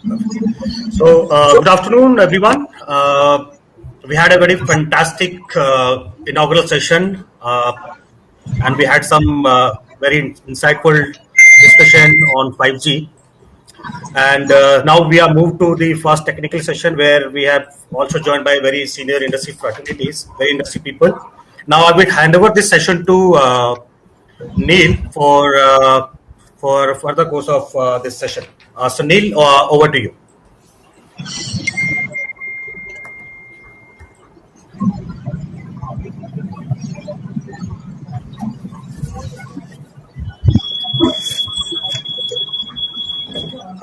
Perfect. So, good afternoon, everyone. We had a very fantastic inaugural session, and we had some very insightful discussion on 5G. And now we are moved to the first technical session where we have also joined by very senior industry fraternities, very industry people. Now I will hand over this session to Neil for further course of this session. So Neil, over to you.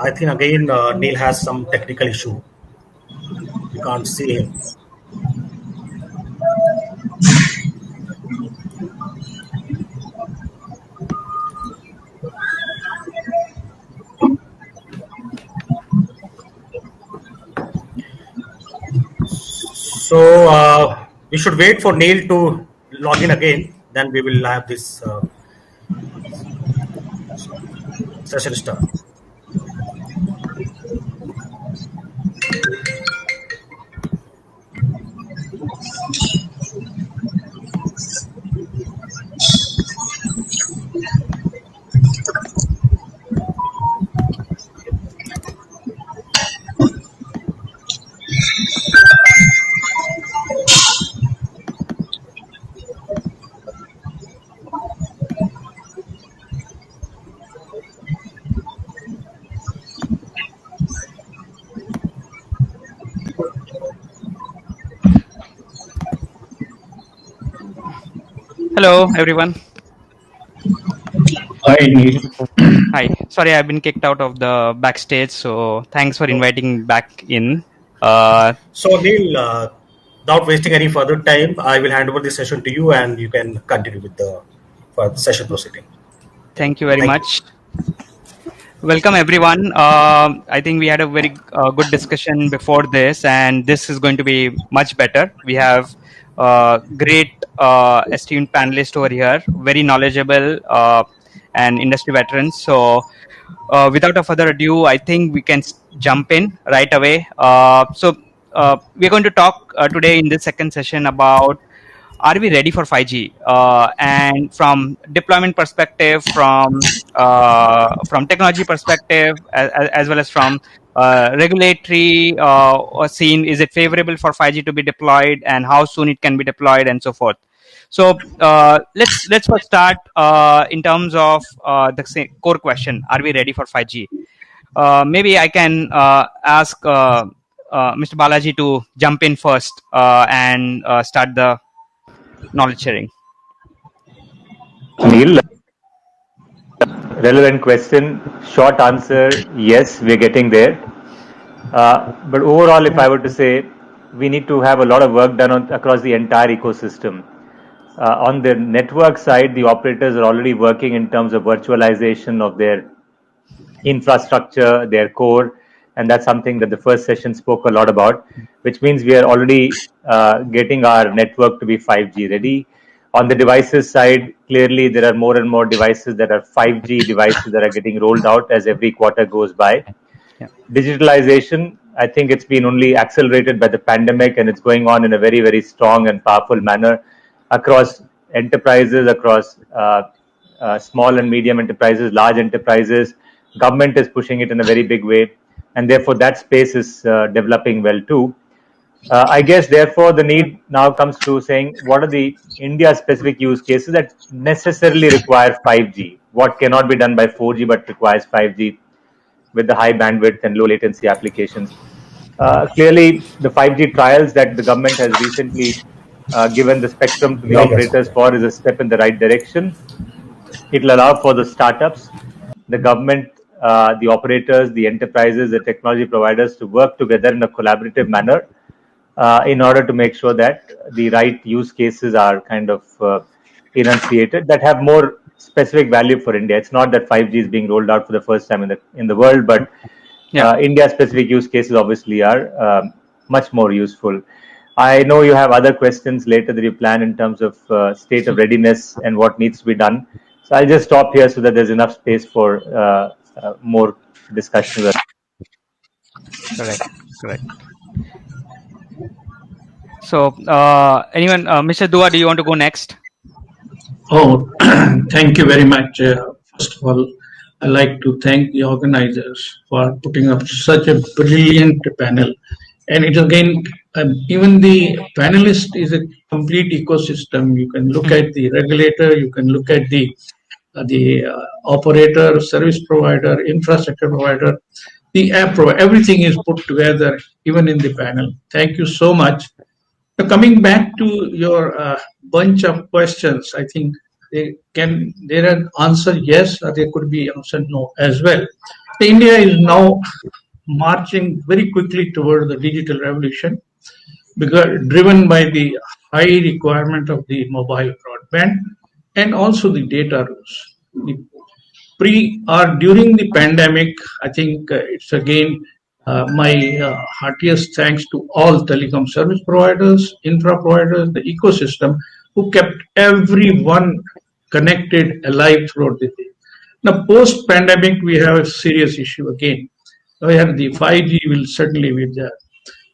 I think again Neil has some technical issue. We can't see him. So we should wait for Neil to log in again. Then we will have this session start. Hello, everyone. Hi, Neil. Hi. Sorry, I've been kicked out of the backstage, so thanks for inviting me back in. So Neil, without wasting any further time, I will hand over the session to you, and you can continue with the session proceeding. Thank you very Thank you. much. Welcome, everyone. I think we had a very good discussion before this, and this is going to be much better. We have great esteemed panelists over here, very knowledgeable and industry veterans. So, without a further ado, I think we can jump in right away. We're going to talk today in this second session about are we ready for 5G? And from deployment perspective, from technology perspective, as well as from regulatory scene, is it favorable for 5G to be deployed, and how soon it can be deployed, and so forth. So let's first start in terms of the core question: are we ready for 5G? Maybe I can ask Mr. Balaji to jump in first and start the knowledge sharing. Neil, relevant question. Short answer, yes, we're getting there. But overall, if I were to say, we need to have a lot of work done across the entire ecosystem. On the network side, the operators are already working in terms of virtualization of their infrastructure, their core, and that's something that the first session spoke a lot about, which means we are already getting our network to be 5G ready. On the devices side, clearly there are more and more devices that are 5G devices that are getting rolled out as every quarter goes by. Yeah. Digitalization, I think it's been only accelerated by the pandemic, and it's going on in a very, very strong and powerful manner across enterprises, across small and medium enterprises, large enterprises. Government is pushing it in a very big way, and therefore that space is developing well too. I guess therefore the need now comes to saying what are the India specific use cases that necessarily require 5G, what cannot be done by 4G but requires 5G with the high bandwidth and low latency applications. Clearly the 5G trials that the government has recently given the spectrum to the operators for is a step in the right direction. It will allow for the startups, the government, the operators, the enterprises, the technology providers to work together in a collaborative manner in order to make sure that the right use cases are kind of enunciated that have more specific value for India. It's not that 5G is being rolled out for the first time in the world, but India-specific use cases obviously are much more useful. I know you have other questions later that you plan in terms of state of readiness and what needs to be done. So I'll just stop here so that there's enough space for more discussions. Correct. Correct. So, anyone, Mr. Dua, do you want to go next? Oh, thank you very much. First of all, I'd like to thank the organizers for putting up such a brilliant panel. And it again, even the panelist is a complete ecosystem. You can look at the regulator, you can look at the operator, service provider, infrastructure provider, the app provider. Everything is put together, even in the panel. Thank you so much. So coming back to your bunch of questions, I think there are answer yes or there could be answer no as well. India is now marching very quickly toward the digital revolution, because driven by the high requirement of the mobile broadband and also the data rules. The pre or during the pandemic, I think it's again my heartiest thanks to all telecom service providers, infra providers, the ecosystem who kept everyone connected alive throughout the day. Now, post pandemic, we have a serious issue again, where the 5G will certainly be there.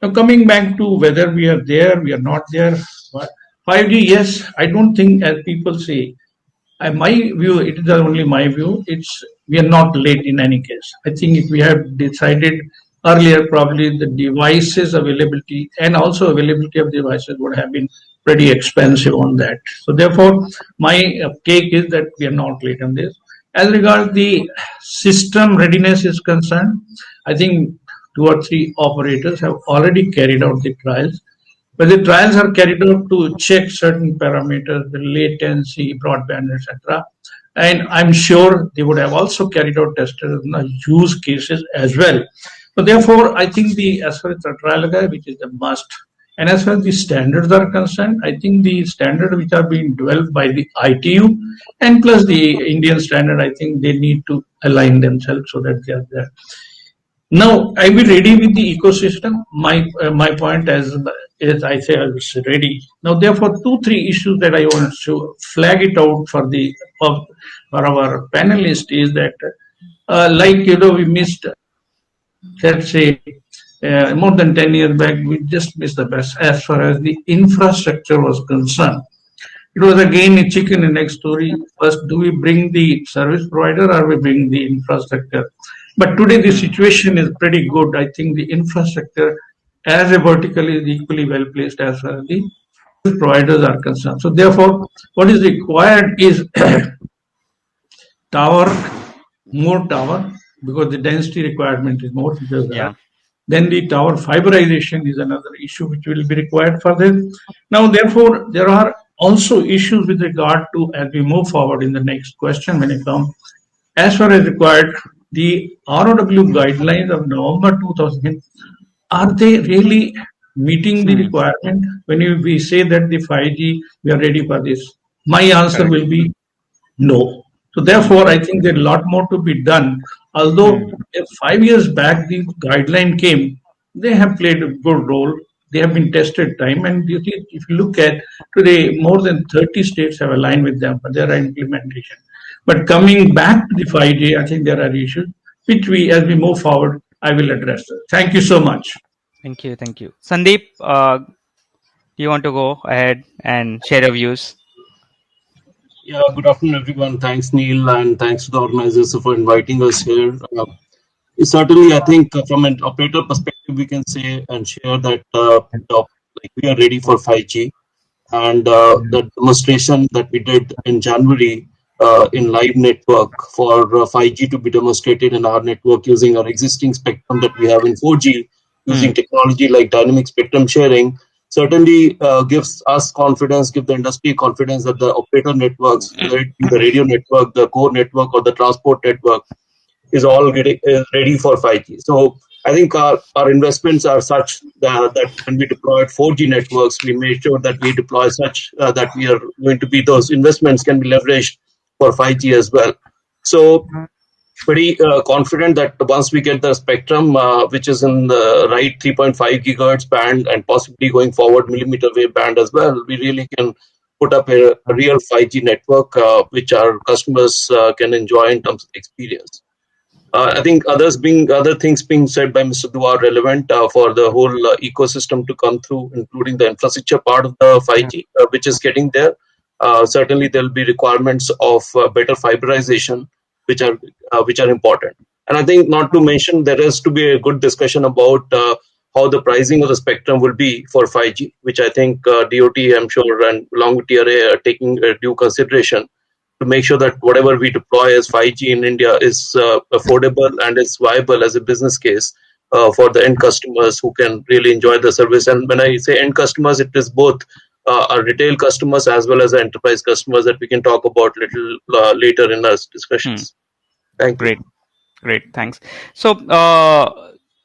Now, coming back to whether we are there, we are not there. 5G, yes, I don't think, as people say, my view, it is only my view, we are not late in any case. I think if we have decided earlier, probably the devices availability and also availability of devices would have been pretty expensive on that. So therefore, my take is that we are not late on this. As regards the system readiness is concerned, I think 2 or 3 operators have already carried out the trials. But the trials are carried out to check certain parameters, the latency, broadband, etc. And I'm sure they would have also carried out tested use cases as well. So therefore, I think as far as the trial guide, which is a must, and as far as the standards are concerned, I think the standards which are being developed by the ITU and plus the Indian standard, I think they need to align themselves so that they are there. Now, I will ready with the ecosystem. My point as I say, I was ready. Now, therefore, 2-3 issues that I want to flag it out for our panelists is that, we missed, let's say, more than 10 years back, we just missed the best as far as the infrastructure was concerned. It was again a chicken and egg story. First, do we bring the service provider or we bring the infrastructure? But today the situation is pretty good. I think the infrastructure as a vertical is equally well placed as far as the providers are concerned. So therefore, what is required is more tower, because the density requirement is more. Yeah. Then the tower fiberization is another issue which will be required for this. Now, therefore, there are also issues with regard to, as we move forward in the next question when it comes, as far as required, the ROW guidelines of November 2000, are they really meeting the requirement? When we say that the 5G, we are ready for this, my answer will be no. So therefore, I think there's a lot more to be done. Although 5 years back the guideline came, they have played a good role. They have been tested time, and if you look at today, more than 30 states have aligned with them for their implementation. But coming back to the 5G, I think there are issues which as we move forward, I will address. Thank you so much. Thank you. Thank you. Sandeep, do you want to go ahead and share your views? Yeah, good afternoon, everyone. Thanks, Neil, and thanks to the organizers for inviting us here. Certainly, I think from an operator perspective, we can say and share that we are ready for 5G. And the demonstration that we did in January in live network for 5G to be demonstrated in our network using our existing spectrum that we have in 4G, using technology like dynamic spectrum sharing, certainly gives us confidence, give the industry confidence that the operator networks, whether it be the radio network, the core network, or the transport network, is all ready for 5G. So I think our investments are such that when we deploy 4G networks, we make sure that we deploy such that we are going to be, those investments can be leveraged for 5G as well. So pretty confident that once we get the spectrum, which is in the right 3.5 gigahertz band and possibly going forward millimeter wave band as well, we really can put up a real 5G network which our customers can enjoy in terms of experience. I think other things being said by Mr. Dua are relevant for the whole ecosystem to come through, including the infrastructure part of the 5G, which is getting there. Certainly, there will be requirements of better fiberization, which are important. And I think, not to mention, there has to be a good discussion about how the pricing of the spectrum will be for 5G, which I think DOT, I'm sure, and along with TRA are taking due consideration to make sure that whatever we deploy as 5G in India is affordable and is viable as a business case for the end customers who can really enjoy the service. And when I say end customers, it is both our retail customers as well as the enterprise customers that we can talk about little later in our discussions. Thank you. Great, thanks. So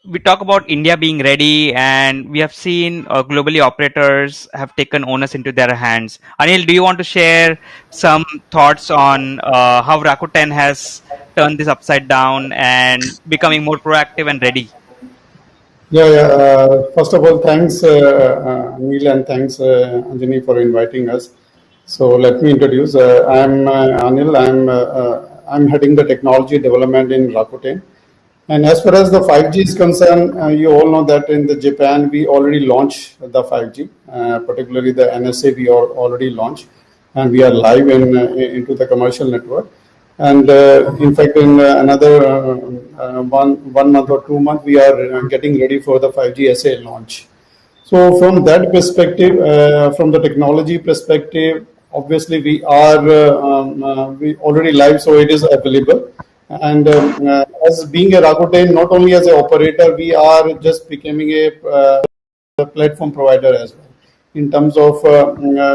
we talk about India being ready, and we have seen globally operators have taken onus into their hands. Anil, do you want to share some thoughts on how Rakuten has turned this upside down and becoming more proactive and ready? Yeah. First of all, thanks, Neil, and thanks, Anjani, for inviting us. So let me introduce. I'm Anil. I'm heading the technology development in Rakuten. And as far as the 5G is concerned, you all know that in the Japan we already launched the 5G, particularly the NSA we already launched, and we are live into the commercial network. And in fact, in another 1 month or 2 months, we are getting ready for the 5G SA launch. So from that perspective, from the technology perspective, obviously we are we already live, so it is available. And as being a Rakuten, not only as an operator, we are just becoming a platform provider as well. In terms of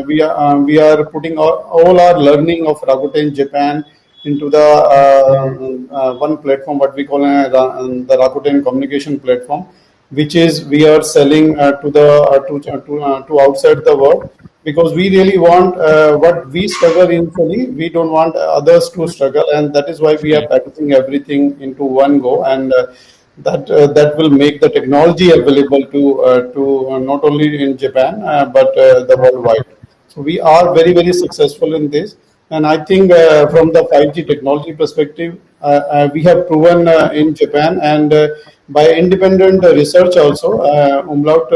we are putting all our learning of Rakuten Japan into the one platform, what we call the Rakuten communication platform, which is we are selling to outside the world, because we really want what we struggle initially, we don't want others to struggle, and that is why we are packaging everything into one go, and that will make the technology available to not only in Japan but the worldwide. So we are very successful in this, and I think from the 5G technology perspective, we have proven in Japan, and by independent research also, Umlaut,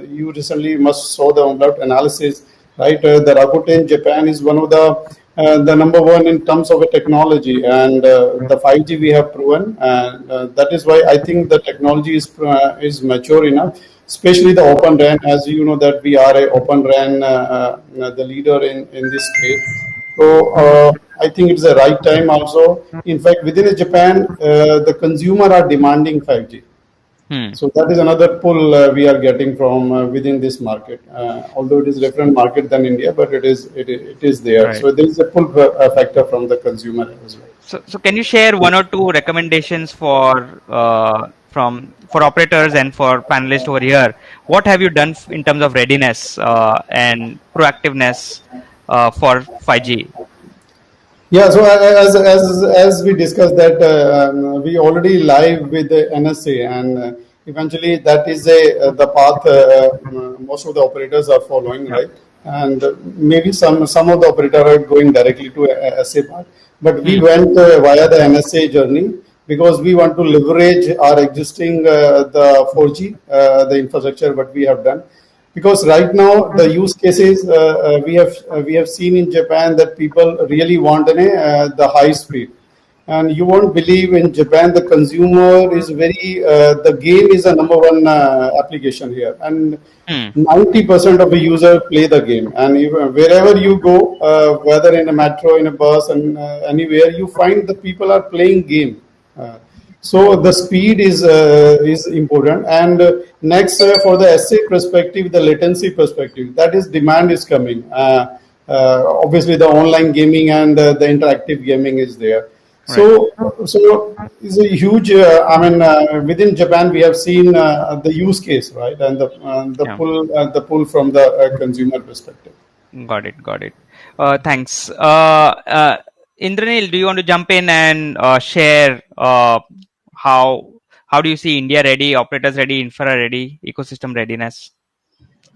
you recently must saw the Umlaut analysis, right? The Rakuten Japan is one of the number one in terms of a technology, and the 5G we have proven, and that is why I think the technology is mature enough, especially the Open RAN. As you know that we are a Open RAN, the leader in this space. So I think it's the right time also. In fact, within Japan, the consumer are demanding 5G. So that is another pull we are getting from within this market. Although it is a different market than India, but it is there. Right. So there is a pull factor from the consumer as well. So can you share one or two recommendations for operators and for panelists over here? What have you done in terms of readiness and proactiveness for 5G? Yeah, so as we discussed that we already live with the NSA, and eventually that is the path most of the operators are following, right? And maybe some of the operators are going directly to SA part, but we went via the NSA journey because we want to leverage our existing the 4G, the infrastructure what we have done. Because right now the use cases we have seen in Japan that people really want the high speed, and you won't believe in Japan the consumer is very the game is a number one application here, and 90% of the user play the game, and wherever you go, whether in a metro, in a bus, and anywhere, you find the people are playing game. So the speed is important, and next for the SA perspective, the latency perspective, that is demand is coming. Obviously, the online gaming and the interactive gaming is there. So it's a huge. Within Japan, we have seen the use case, right, and the pull from the consumer perspective. Got it. Thanks. Indranil, do you want to jump in and share how do you see India ready, operators ready, infra ready, ecosystem readiness?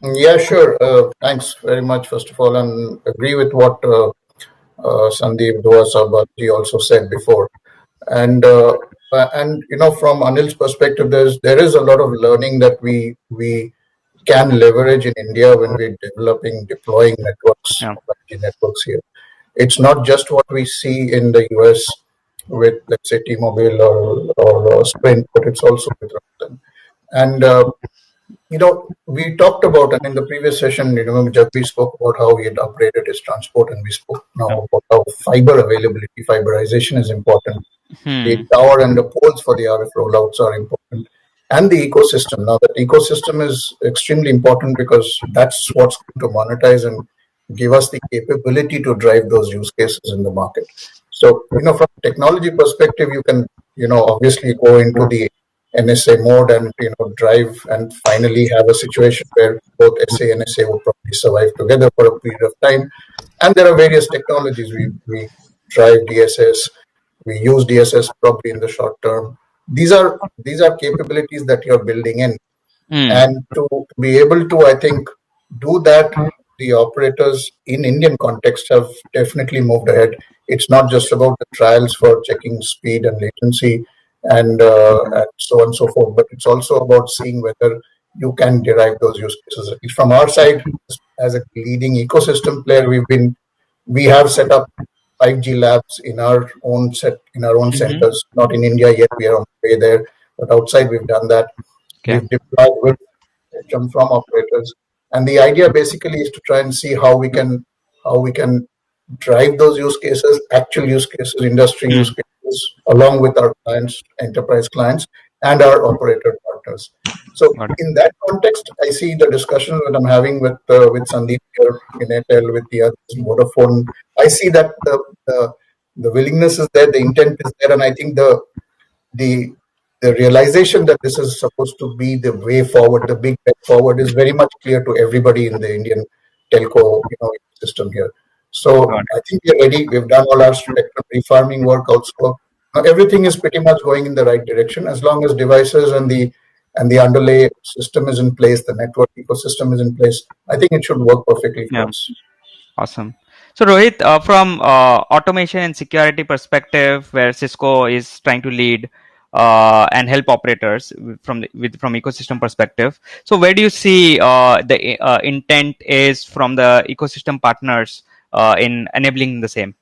Yeah, sure. Thanks very much, first of all, and agree with what Sandeep Dua Sabaji also said before. And from Anil's perspective, there is a lot of learning that we can leverage in India when we're deploying networks, Yeah. 5G networks here. It's not just what we see in the US with, let's say, T-Mobile or Sprint, but it's also with Rakuten. And we talked about, and in the previous session, Jagmeet spoke about how he had upgraded his transport, and we spoke now about how fiber availability, fiberization is important. The tower and the poles for the RF rollouts are important, and the ecosystem. Now, that ecosystem is extremely important because that's what's going to monetize and give us the capability to drive those use cases in the market. So, from a technology perspective, you can, obviously go into the NSA mode and, drive and finally have a situation where both SA and NSA will probably survive together for a period of time. And there are various technologies. We drive DSS, we use DSS probably in the short term. These are capabilities that you're building in, and to be able to, I think, do that, the operators in Indian context have definitely moved ahead. It's not just about the trials for checking speed and latency and so on and so forth, but it's also about seeing whether you can derive those use cases. At least from our side, as a leading ecosystem player, we have set up 5G labs in our own centers. Not in India yet, we are on the way there, but outside we've done that. Okay. We've deployed with spectrum from operators, and the idea basically is to try and see how we can drive those use cases, actual use cases, industry use cases, along with our clients, enterprise clients, and our operator partners. So in that context, I see the discussion that I'm having with Sandeep here in Airtel, with the others, Vodafone. I see that the willingness is there, the intent is there, and I think the realization that this is supposed to be the way forward, the big way forward, is very much clear to everybody in the Indian telco system here. So I think we're ready. We've done all our spectrum refarming work also. Now, everything is pretty much going in the right direction as long as devices and the underlay system is in place, the network ecosystem is in place. I think it should work perfectly for us. Awesome. So Rohit, from automation and security perspective, where Cisco is trying to lead and help operators from ecosystem perspective. So where do you see the intent is from the ecosystem partners in enabling the same?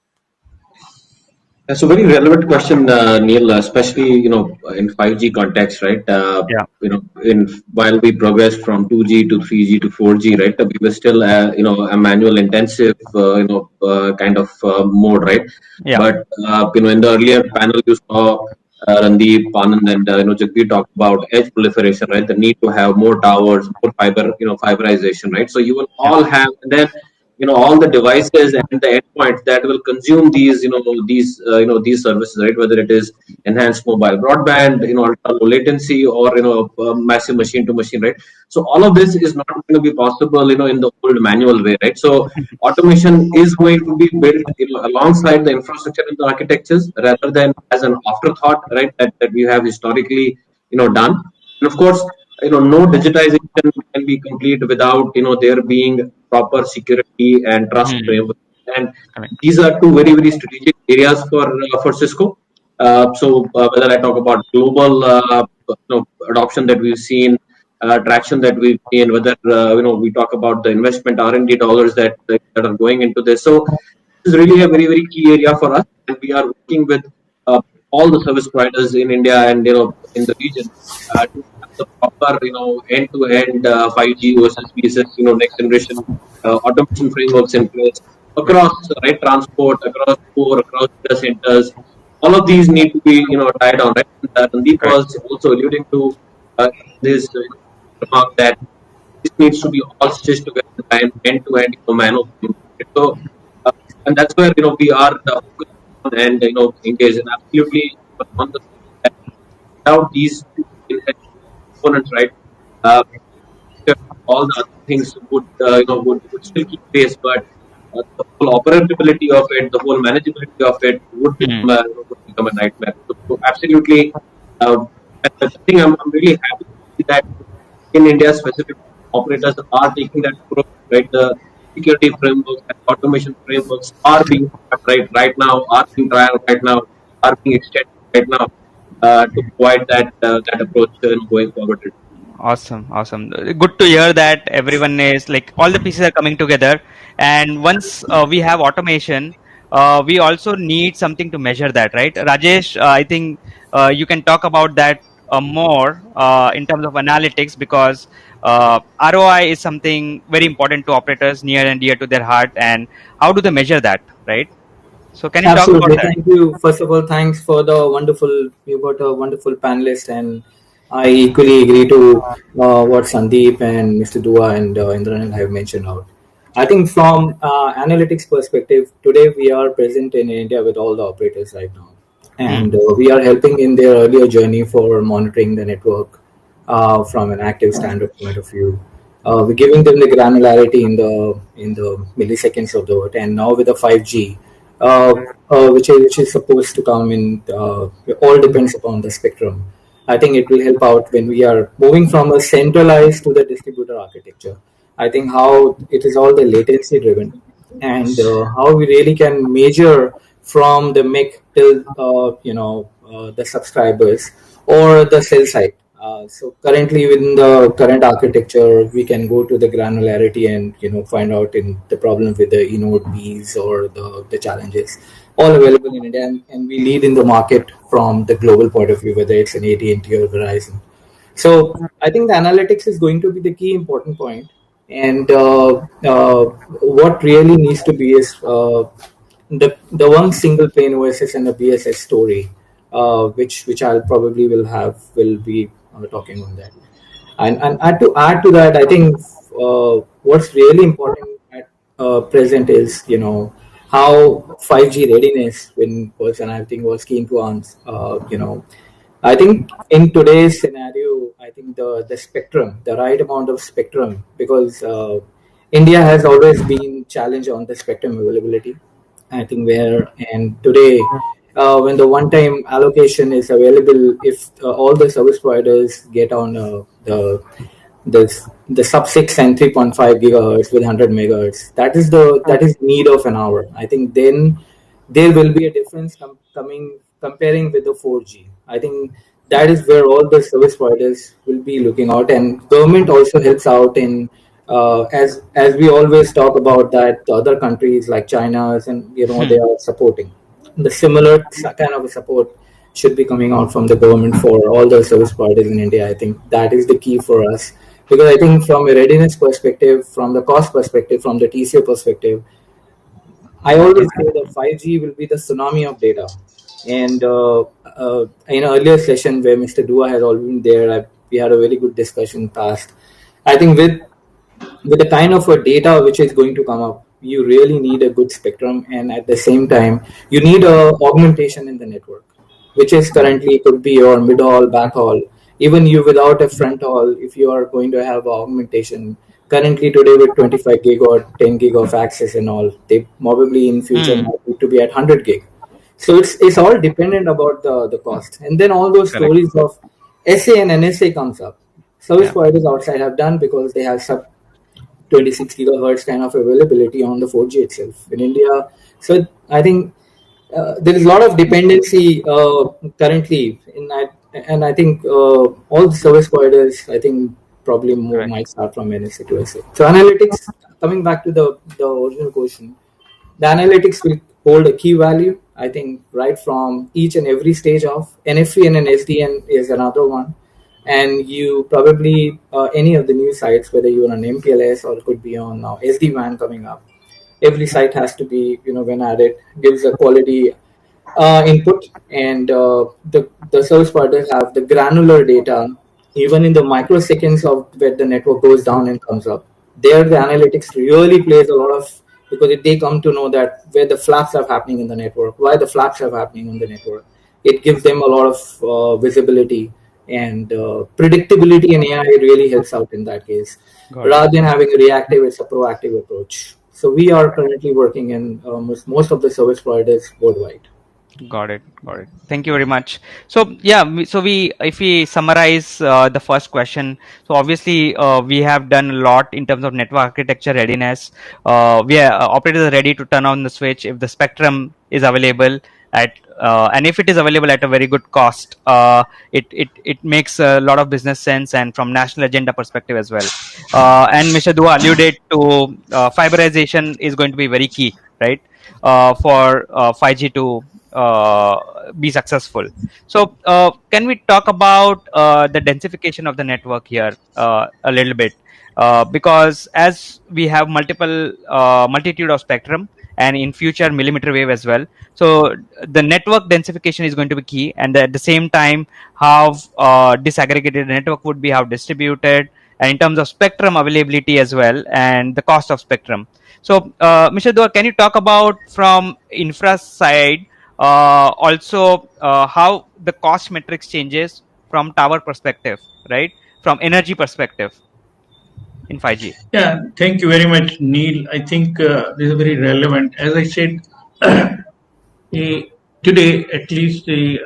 That's a very relevant question, Neil, especially in 5G context, right? While we progressed from 2G to 3G to 4G, right? We were still a manual intensive kind of mode, right? Yeah. But in the earlier panel you saw Randeep, Anand, and Jagmeet talked about edge proliferation, right? The need to have more towers, more fiber, fiberization, right? So you will all have, and then all the devices and the endpoints that will consume these these services, right? Whether it is enhanced mobile broadband, ultra low latency, or massive machine to machine, right? So all of this is not going to be possible in the old manual way, right? So automation is going to be built alongside the infrastructure and the architectures rather than as an afterthought, right? That we have historically done. And of course, no digitization can be complete without there being proper security and trust framework. And these are two very, very strategic areas for Cisco. So whether I talk about global adoption that we've seen, traction that we've seen, whether we talk about the investment R&D dollars that are going into this. So this is really a very, very key area for us, and we are working with all the service providers in India and in the region to have the proper end-to-end 5G OSS pieces, next generation automation frameworks in place across transport, across core, across data centers. All of these need to be tied on, right? Randeep was also alluding to this remark that this needs to be all stitched together and end-to-end manual. So and that's where we are focused on and engaged, and absolutely on the without these components, right? All the other things would still keep pace, but the whole operability of it, the whole manageability of it would become a nightmare. So absolutely, I think I'm really happy to see that in India, specific operators are taking that approach, right? The security frameworks and automation frameworks are being right now, are being tried right now, are being extended right now to provide that approach going forward. Awesome. Good to hear that everyone is like all the pieces are coming together. And once we have automation, we also need something to measure that, right? Rajesh, I think you can talk about that more in terms of analytics, because ROI is something very important to operators, near and dear to their heart. And how do they measure that, right? So can you talk about Absolutely. that? Thank you. First of all, thanks for the wonderful, you got a wonderful panelist, and I equally agree to what Sandeep and Mr. Dua and Indranil have mentioned out. I think from analytics perspective, today we are present in India with all the operators right now. And we are helping in their earlier journey for monitoring the network from an active standard point of view. We're giving them the granularity in the milliseconds of the word, and now with the 5G, which is supposed to come in. It all depends upon the spectrum. I think it will help out when we are moving from a centralized to the distributor architecture. I think how it is all the latency driven, and how we really can measure from the MEC till the subscribers or the cell site. So currently within the current architecture, we can go to the granularity and find out in the problem with the eNode Bs or the challenges, all available in India, and we lead in the market from the global point of view, whether it's an AT&T or Verizon. So I think the analytics is going to be the key important point, and what really needs to be is the one single pane OSS and the BSS story, which I'll probably will be talking on that. And to add to that, I think what's really important at present is how 5G readiness was keen to answer. I think in today's scenario, I think the spectrum, the right amount of spectrum, because India has always been challenged on the spectrum availability. I think and today, when the one-time allocation is available, if all the service providers get on the sub 6 and 3.5 gigahertz with 100 megahertz, that is need of an hour. I think then there will be a difference comparing with the 4G. I think that is where all the service providers will be looking out, and government also helps out in as we always talk about that the other countries like China and they are supporting the similar kind of a support should be coming out from the government for all the service providers in India. I think that is the key for us, because I think from a readiness perspective, from the cost perspective, from the TCO perspective, I always say that 5G will be the tsunami of data. And in an earlier session where Mr. Dua has already been there, we had a very good discussion past. I think with the kind of a data which is going to come up, you really need a good spectrum, and at the same time, you need a augmentation in the network, which is currently could be your mid haul, back haul. Even you without a front haul, if you are going to have augmentation, currently today with 25 gig or 10 gig of access and all, they probably in future might need to be at 100 gig. So it's all dependent about the cost, and then all those stories of SA and NSA comes up. Service providers outside have done because they have sub 26 gigahertz kind of availability on the 4G itself in India. So I think there is a lot of dependency currently in that, and I think all the service providers, I think probably more might start from NSA to SA. So analytics, coming back to the original question, the analytics will hold a key value. I think right from each and every stage of NFV and an SDN is another one. And you probably any of the new sites, whether you're on MPLS or it could be on now SD-WAN coming up, every site has to be when added gives a quality input, and the service providers have the granular data even in the microseconds of where the network goes down and comes up. There the analytics really plays a lot of, because they come to know that where the flaps are happening in the network, why the flaps are happening in the network. It gives them a lot of visibility, and predictability in AI really helps out in that case. Rather than having a reactive, it's a proactive approach. So we are currently working in most of the service providers worldwide. Got it. Thank you very much. So if we summarize the first question, so obviously we have done a lot in terms of network architecture readiness. Operators are ready to turn on the switch if the spectrum is available, and if it is available at a very good cost, it makes a lot of business sense, and from national agenda perspective as well. And Mr. Dua alluded to fiberization is going to be very key, right, for 5G to be successful. So can we talk about the densification of the network here a little bit? Because as we have multitude of spectrum, and in future millimeter wave as well, so the network densification is going to be key, and at the same time how disaggregated network would be, how distributed, and in terms of spectrum availability as well, and the cost of spectrum. So Mr. Dua, can you talk about from infra side also how the cost metrics changes from tower perspective, right, from energy perspective in 5G? Yeah, thank you very much, Neil. I think this is very relevant. As I said, today at least the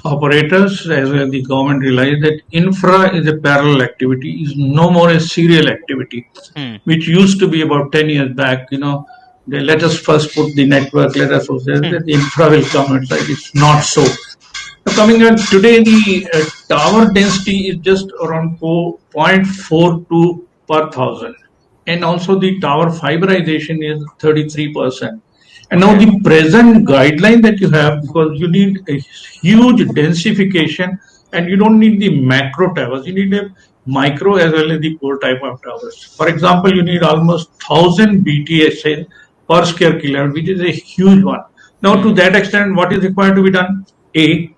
operators as well as the government realize that infra is a parallel activity, is no more a serial activity, which used to be about 10 years back. They let us first put the network, let us the infra will come inside. It's not so. Coming on today, the tower density is just around 0.42 per thousand, and also the tower fiberization is 33%. And now the present guideline that you have, because you need a huge densification, and you don't need the macro towers, you need a micro as well as the core type of towers. For example, you need almost 1000 BTS per square kilometer, which is a huge one. Now, to that extent, what is required to be done? A,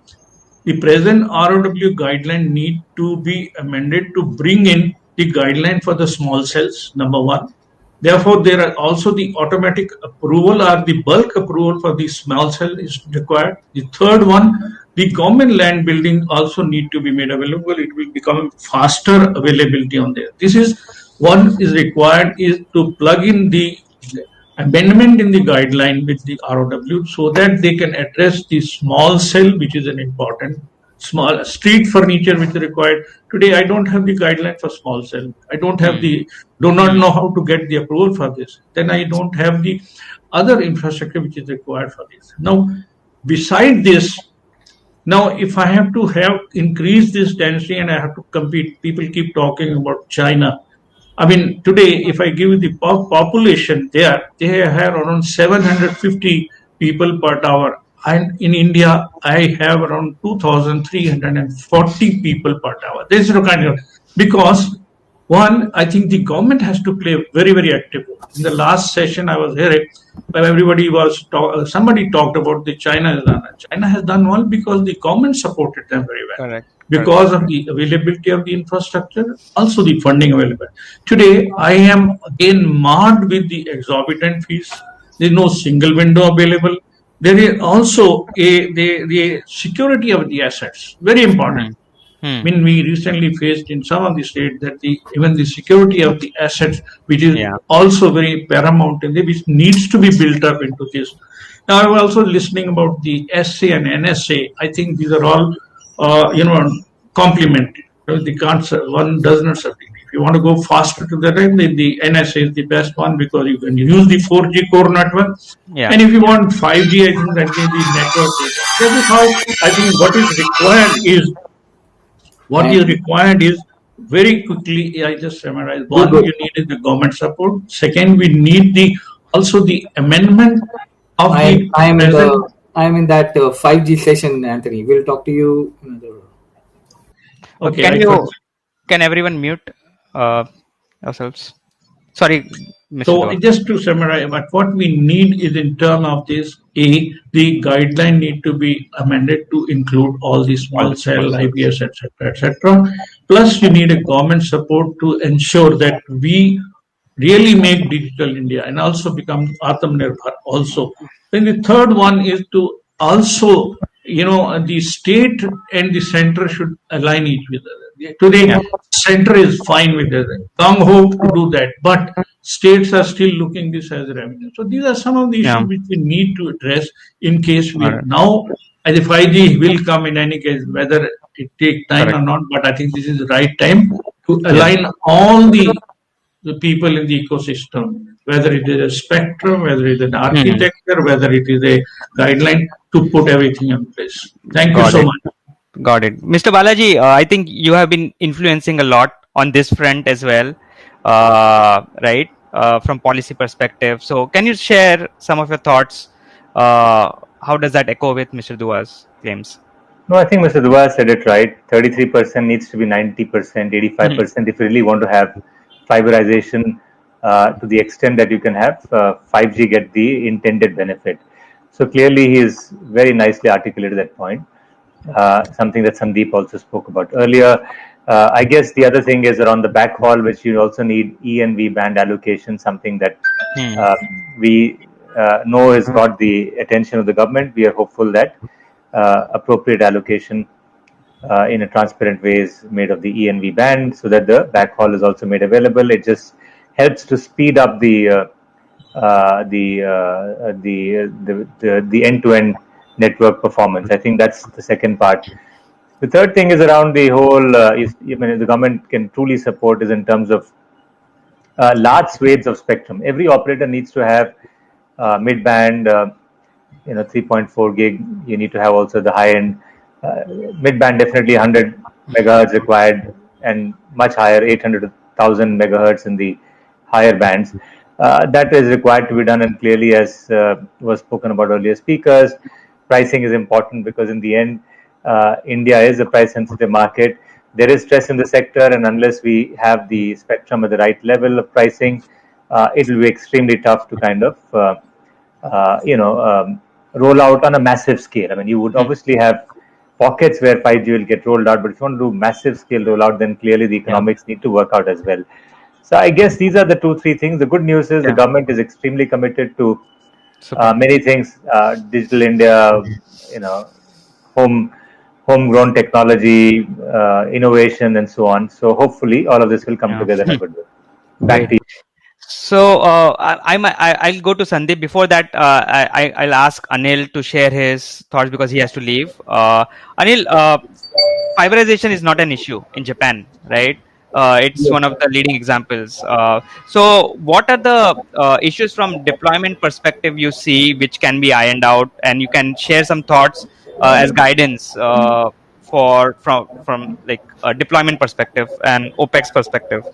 the present ROW guideline need to be amended to bring in the guideline for the small cells, number one. Therefore, there are also the automatic approval or the bulk approval for the small cell is required. The third one, the government land building also need to be made available. It will become faster availability on there. This is one is required is to plug in the amendment in the guideline with the ROW so that they can address the small cell, which is an important small street furniture which is required. Today, I don't have the guideline for small cell. I don't have do not know how to get the approval for this. Then I don't have the other infrastructure which is required for this. Now, beside this, now if I have to increase this density and I have to compete, people keep talking about China. I mean, today, if I give you the population there, they have around 750 people per tower. And in India, I have around 2,340 people per tower. This is kind of, because one, I think the government has to play very, very active role. In the last session I was here, everybody was somebody talked about the China has done. China has done well because the government supported them very well. Correct. Because of the availability of the infrastructure, also the funding available. Today, I am again marred with the exorbitant fees. There is no single window available. There is also the security of the assets, very important. I mean, we recently faced in some of the states that even the security of the assets, which is also very paramount, and which needs to be built up into this. Now, I was also listening about the SA and NSA. I think these are all, complementary. The concept, one does not substitute. If you want to go faster to the right, the NSA is the best one because you can use the 4G core network. Yeah. And if you want 5G, I think that is the network. That is how I think what is required is very quickly. I just summarize. One, you need the government support. Second, we need also the amendment of I am in that 5G session, Anthony. We'll talk to you another. Okay. Can everyone mute ourselves? Sorry, Mr. So Dua. just to summarize, but what we need is in terms of this, the guideline need to be amended to include all the small cell, IBS, etc. Plus, you need a government support to ensure that we really make digital India and also become Atmanirbhar also. Then the third one is to also, the state and the center should align each other. Today, center is fine with it. Gung ho to do that, but states are still looking this as a revenue. So these are some of the issues which we need to address in case we now, as the 5G will come in any case, whether it take time or not, but I think this is the right time to align all the people in the ecosystem, whether it is a spectrum, whether it is an architecture, whether it is a guideline to put everything in place. Thank you Got so it. much. Got it. Mr. Balaji, I think you have been influencing a lot on this front as well, right? From policy perspective. So can you share some of your thoughts? How does that echo with Mr. Dua's claims? No, I think Mr. Dua said it right. 33% needs to be 90%, 85%. If you really want to have fiberization to the extent that you can have, 5G get the intended benefit. So clearly, he is very nicely articulated that point. Something that Sandeep also spoke about earlier. I guess the other thing is around the backhaul, which you also need E and V band allocation, something that we know has got the attention of the government. We are hopeful that appropriate allocation in a transparent way is made of the E and V band, so that the backhaul is also made available. It just helps to speed up the end-to-end network performance. I think that's the second part. The third thing is around the whole. The government can truly support is in terms of large swathes of spectrum. Every operator needs to have mid-band. 3.4 gig. You need to have also the high end mid-band. Definitely 100 megahertz required, and much higher 800,000 megahertz in the higher bands. That is required to be done, and clearly, as was spoken about earlier speakers, pricing is important because in the end, India is a price-sensitive market. There is stress in the sector, and unless we have the spectrum at the right level of pricing, it will be extremely tough to kind of roll out on a massive scale. I mean, you would obviously have pockets where 5G will get rolled out, but if you want to do massive scale rollout, then clearly the economics need to work out as well. So I guess these are the 2-3 things. The good news is the government is extremely committed to many things: Digital India, homegrown technology, innovation, and so on. So hopefully, all of this will come together in a good way. Back to you. So I'll go to Sandeep. Before that, I'll ask Anil to share his thoughts because he has to leave. Anil, fiberization is not an issue in Japan, right? It's one of the leading examples. So what are the issues from deployment perspective you see which can be ironed out, and you can share some thoughts as guidance from like a deployment perspective and OPEX perspective?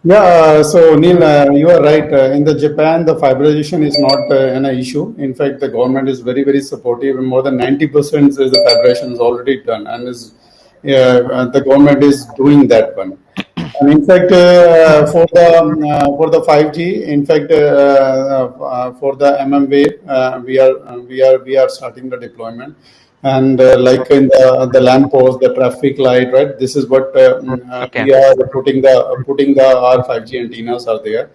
Yeah, so Neil, you are right. In the Japan, the fiberization is not an issue. In fact, the government is very, very supportive. More than 90% is the fiberization is already done, and the government is doing that one. And in fact, for the 5G, in fact, for the mmWave, we are starting the deployment. And like in the lamppost, the traffic light, right? This is what we are putting our 5G antennas are there.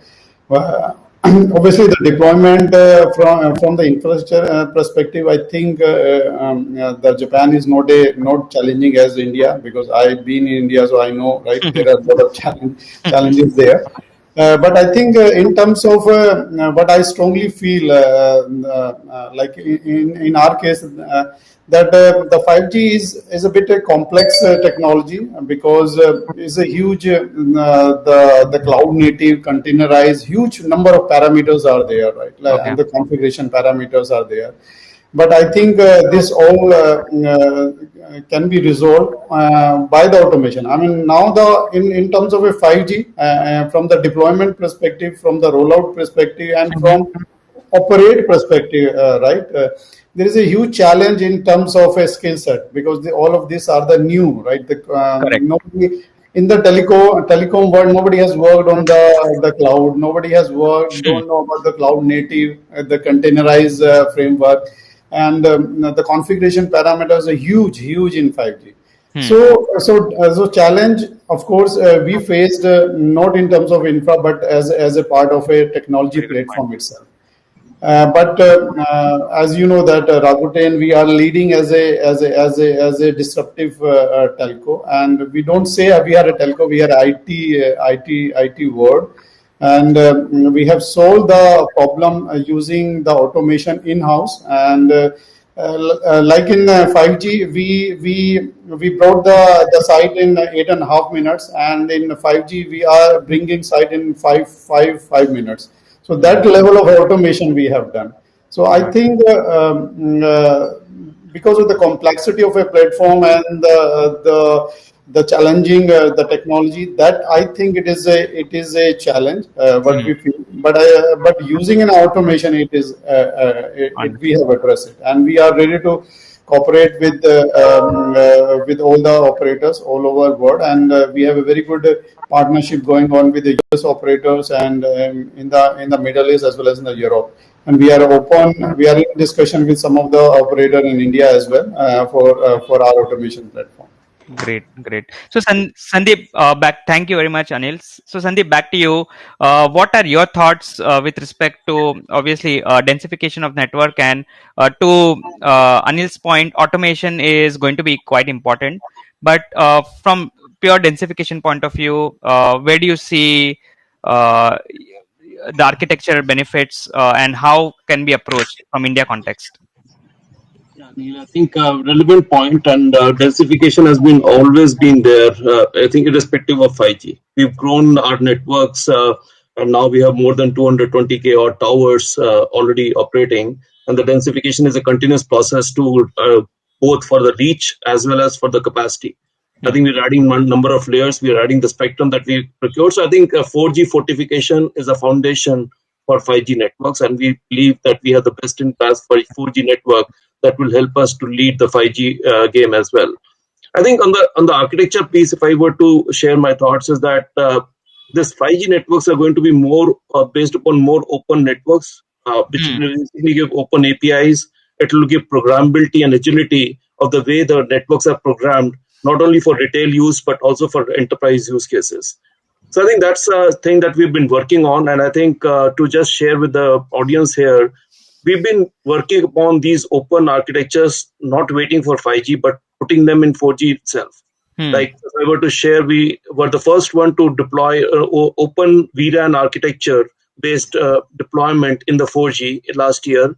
Obviously, the deployment from the infrastructure perspective, I think the Japan is not challenging as India, because I've been in India, so I know, right? There are a lot of challenges there. But I think in terms of what I strongly feel, like in our case, that the 5G is a bit a complex technology, because it's a huge, the cloud native containerized, huge number of parameters are there, right? And the configuration parameters are there. But I think this all can be resolved by the automation. I mean, now in terms of a 5G, from the deployment perspective, from the rollout perspective, and from operate perspective, right? There is a huge challenge in terms of a skill set, because all of these are the new, right? Nobody in the telecom world, nobody has worked on the cloud. Nobody has don't know about the cloud native, the containerized framework. And the configuration parameters are huge in 5G. So challenge, of course, we faced not in terms of infra, but as a part of a technology platform itself. But as you know that Rakuten, we are leading as a disruptive telco, and we don't say we are a telco, we are IT world. And we have solved the problem using the automation in-house. And like in 5G, we brought the site in 8.5 minutes, and in 5G we are bringing site in five minutes. So that level of automation we have done. So I think because of the complexity of a platform and the challenging the technology, that I think it is a challenge what we feel. But using an automation, we have addressed it, and we are ready to cooperate with all the operators all over the world, and we have a very good partnership going on with the US operators and in the Middle East as well as in the Europe. And we are open. We are in discussion with some of the operator in India as well for our automation platform. Great. So Sandeep, thank you very much, Anil. So Sandeep, back to you. What are your thoughts with respect to obviously densification of network, and to Anil's point, automation is going to be quite important. But from pure densification point of view, where do you see the architecture benefits and how can be approached from India context? Yeah, Neil, I think relevant point, and densification has always been there. I think irrespective of 5G, we've grown our networks, and now we have more than 220K odd towers already operating. And the densification is a continuous process to both for the reach as well as for the capacity. I think we're adding one number of layers. We are adding the spectrum that we procured. So I think 4G fortification is a foundation for 5G networks, and we believe that we have the best in class for 4G network that will help us to lead the 5G game as well. I think on the architecture piece, if I were to share my thoughts, is that this 5G networks are going to be more based upon more open networks, which will basically give open APIs. It will give programmability and agility of the way the networks are programmed, not only for retail use, but also for enterprise use cases. So I think that's a thing that we've been working on. And I think to just share with the audience here, we've been working upon these open architectures, not waiting for 5G, but putting them in 4G itself. Like if I were to share, we were the first one to deploy open vRAN architecture based deployment in the 4G last year.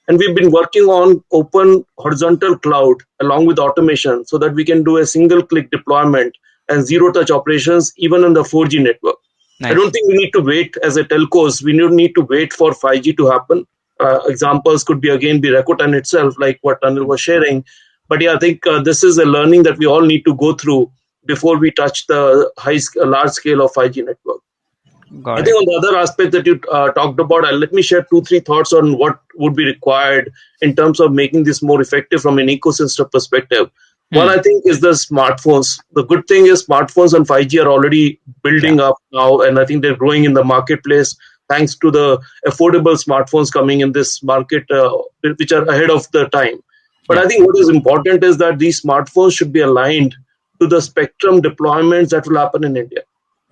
And we've been working on open horizontal cloud along with automation so that we can do a single click deployment and zero touch operations even on the 4G network. Nice. I don't think we need to wait as a telcos. We don't need to wait for 5G to happen. Examples could be Rakuten itself, like what Anil was sharing. But yeah, I think this is a learning that we all need to go through before we touch the large scale of 5G network. I think on the other aspect that you talked about, let me share 2-3 thoughts on what would be required in terms of making this more effective from an ecosystem perspective. One, I think, is the smartphones. The good thing is smartphones on 5G are already building up now, and I think they're growing in the marketplace thanks to the affordable smartphones coming in this market, which are ahead of the time. But I think what is important is that these smartphones should be aligned to the spectrum deployments that will happen in India.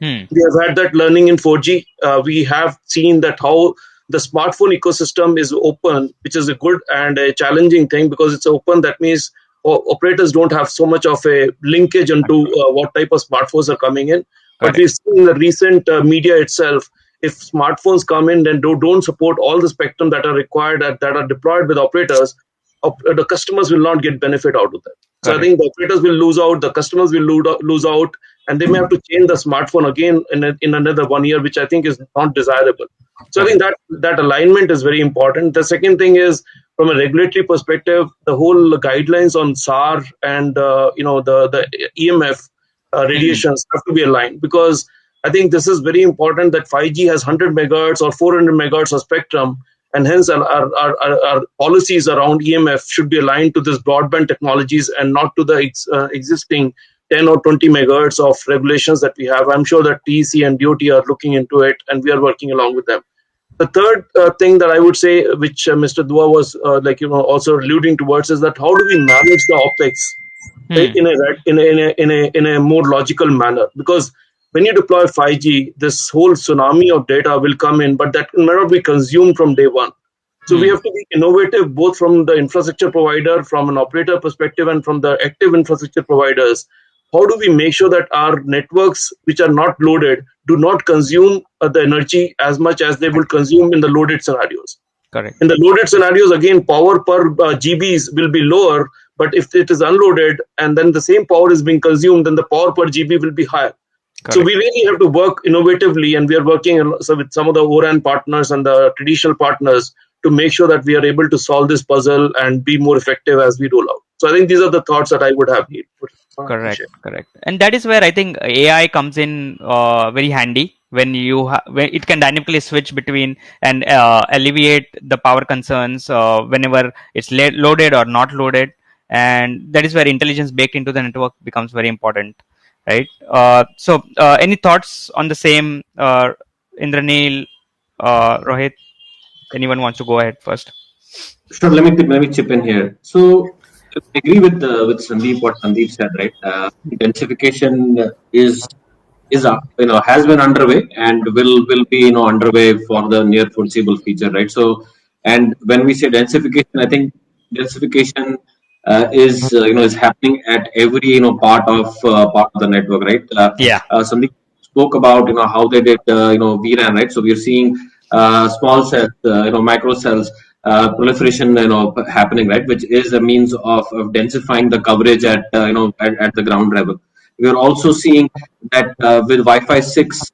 We have had that learning in 4G. We have seen that how the smartphone ecosystem is open, which is a good and a challenging thing because it's open. That means operators don't have so much of a linkage into what type of smartphones are coming in. But we've seen in the recent media itself, if smartphones come in and don't support all the spectrum that are required, that are deployed with operators, the customers will not get benefit out of that. So I think the operators will lose out, the customers will lose out, and they may have to change the smartphone again in another 1 year, which I think is not desirable. So I think that alignment is very important. The second thing is, from a regulatory perspective, the whole guidelines on SAR and the EMF radiations have to be aligned, because I think this is very important that 5G has 100 megahertz or 400 megahertz of spectrum, and hence our policies around EMF should be aligned to this broadband technologies and not to the existing 10 or 20 megahertz of regulations that we have. I'm sure that TEC and DOT are looking into it, and we are working along with them. The third thing that I would say, which Mr. Dua was also alluding towards, is that how do we manage the OpEx in a more logical manner? Because when you deploy 5G, this whole tsunami of data will come in, but that may not be consumed from day one. So we have to be innovative, both from the infrastructure provider, from an operator perspective, and from the active infrastructure providers. How do we make sure that our networks, which are not loaded, do not consume the energy as much as they will consume in the loaded scenarios? Correct. In the loaded scenarios, again, power per GBs will be lower, but if it is unloaded and then the same power is being consumed, then the power per GB will be higher. So we really have to work innovatively, and we are working with some of the ORAN partners and the traditional partners to make sure that we are able to solve this puzzle and be more effective as we roll out. So I think these are the thoughts that I would have. Correct. And that is where I think AI comes in very handy, when when it can dynamically switch between and alleviate the power concerns whenever it's loaded or not loaded. And that is where intelligence baked into the network becomes very important, right? So any thoughts on the same, Indranil, Rohit? Anyone wants to go ahead first? Sure, let me chip in here. So I agree with Sandeep, what Sandeep said, right? Densification is has been underway and will be underway for the near foreseeable future, right? So, and when we say densification, I think densification is happening at every part of the network, right? Sandeep spoke about how they did VRAN, right? So we are seeing small cells, micro cells proliferation happening, right, which is a means of densifying the coverage at at the ground level. We are also seeing that with Wi-Fi 6,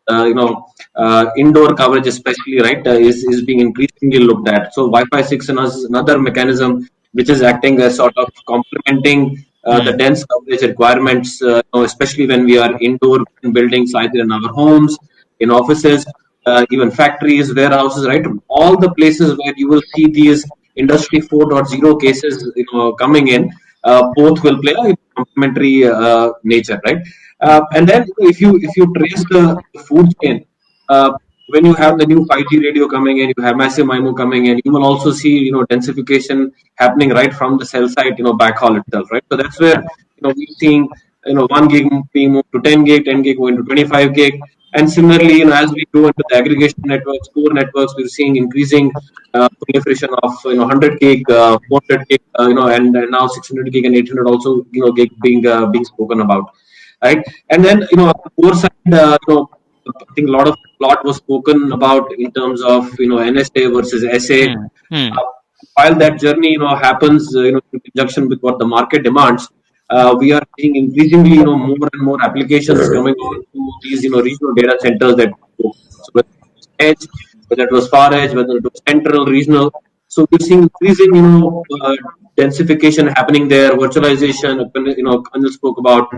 indoor coverage especially, right, is being increasingly looked at. So Wi-Fi 6 is another mechanism which is acting as sort of complementing the dense coverage requirements, especially when we are indoor in buildings, either in our homes, in offices, even factories, warehouses, right? All the places where you will see these Industry 4.0 cases, coming in, both will play a complementary nature, right? And then if you trace the food chain, when you have the new 5G radio coming in, you have massive MIMO coming in, you will also see densification happening right from the cell site, backhaul itself, right? So that's where we're seeing 1 gig being moved to 10 gig, 10 gig going to 25 gig. And similarly, as we go into the aggregation networks, core networks, we're seeing increasing proliferation of 100 gig, 400 gig, and now 600 gig and 800 also gig being spoken about, right? And then on the core side, I think a lot was spoken about in terms of NSA versus SA. While that journey happens in conjunction with what the market demands, we are seeing increasingly more and more applications coming on to these regional data centers that so whether it was edge, whether it was far edge, whether it was central, regional. So we're seeing increasing densification happening there, virtualization. Anil spoke about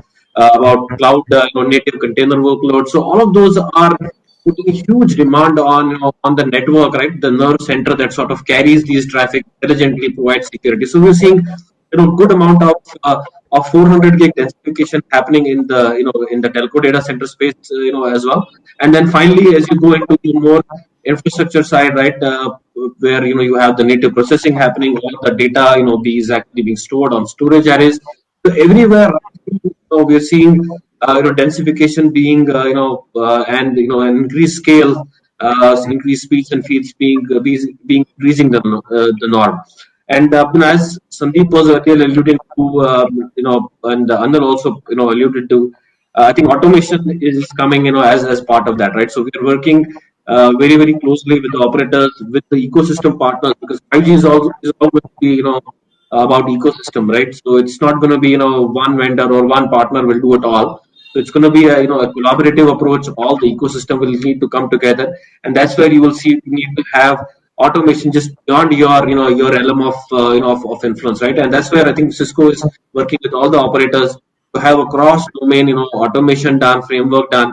cloud native container workloads. So all of those are putting a huge demand on the network, right? The nerve center that sort of carries these traffic intelligently, provides security. So we're seeing good amount of 400 gig densification happening in the in the telco data center space as well. And then finally, as you go into the more infrastructure side, right, where you have the native processing happening, all the data is actually being stored on storage arrays. So everywhere we're seeing densification being and an increased scale, increased speeds and feeds being increasing the norm. And as Sandeep was earlier alluding to, and Anil also alluded to, I think automation is coming as part of that, right? So we are working very, very closely with the operators, with the ecosystem partners, because 5G is always be about ecosystem, right? So it's not going to be one vendor or one partner will do it all. So it's going to be a collaborative approach. All the ecosystem will need to come together, and that's where you will see you need to have automation just beyond your your realm of of influence, right? And that's where I think Cisco is working with all the operators to have a cross domain automation done, framework done,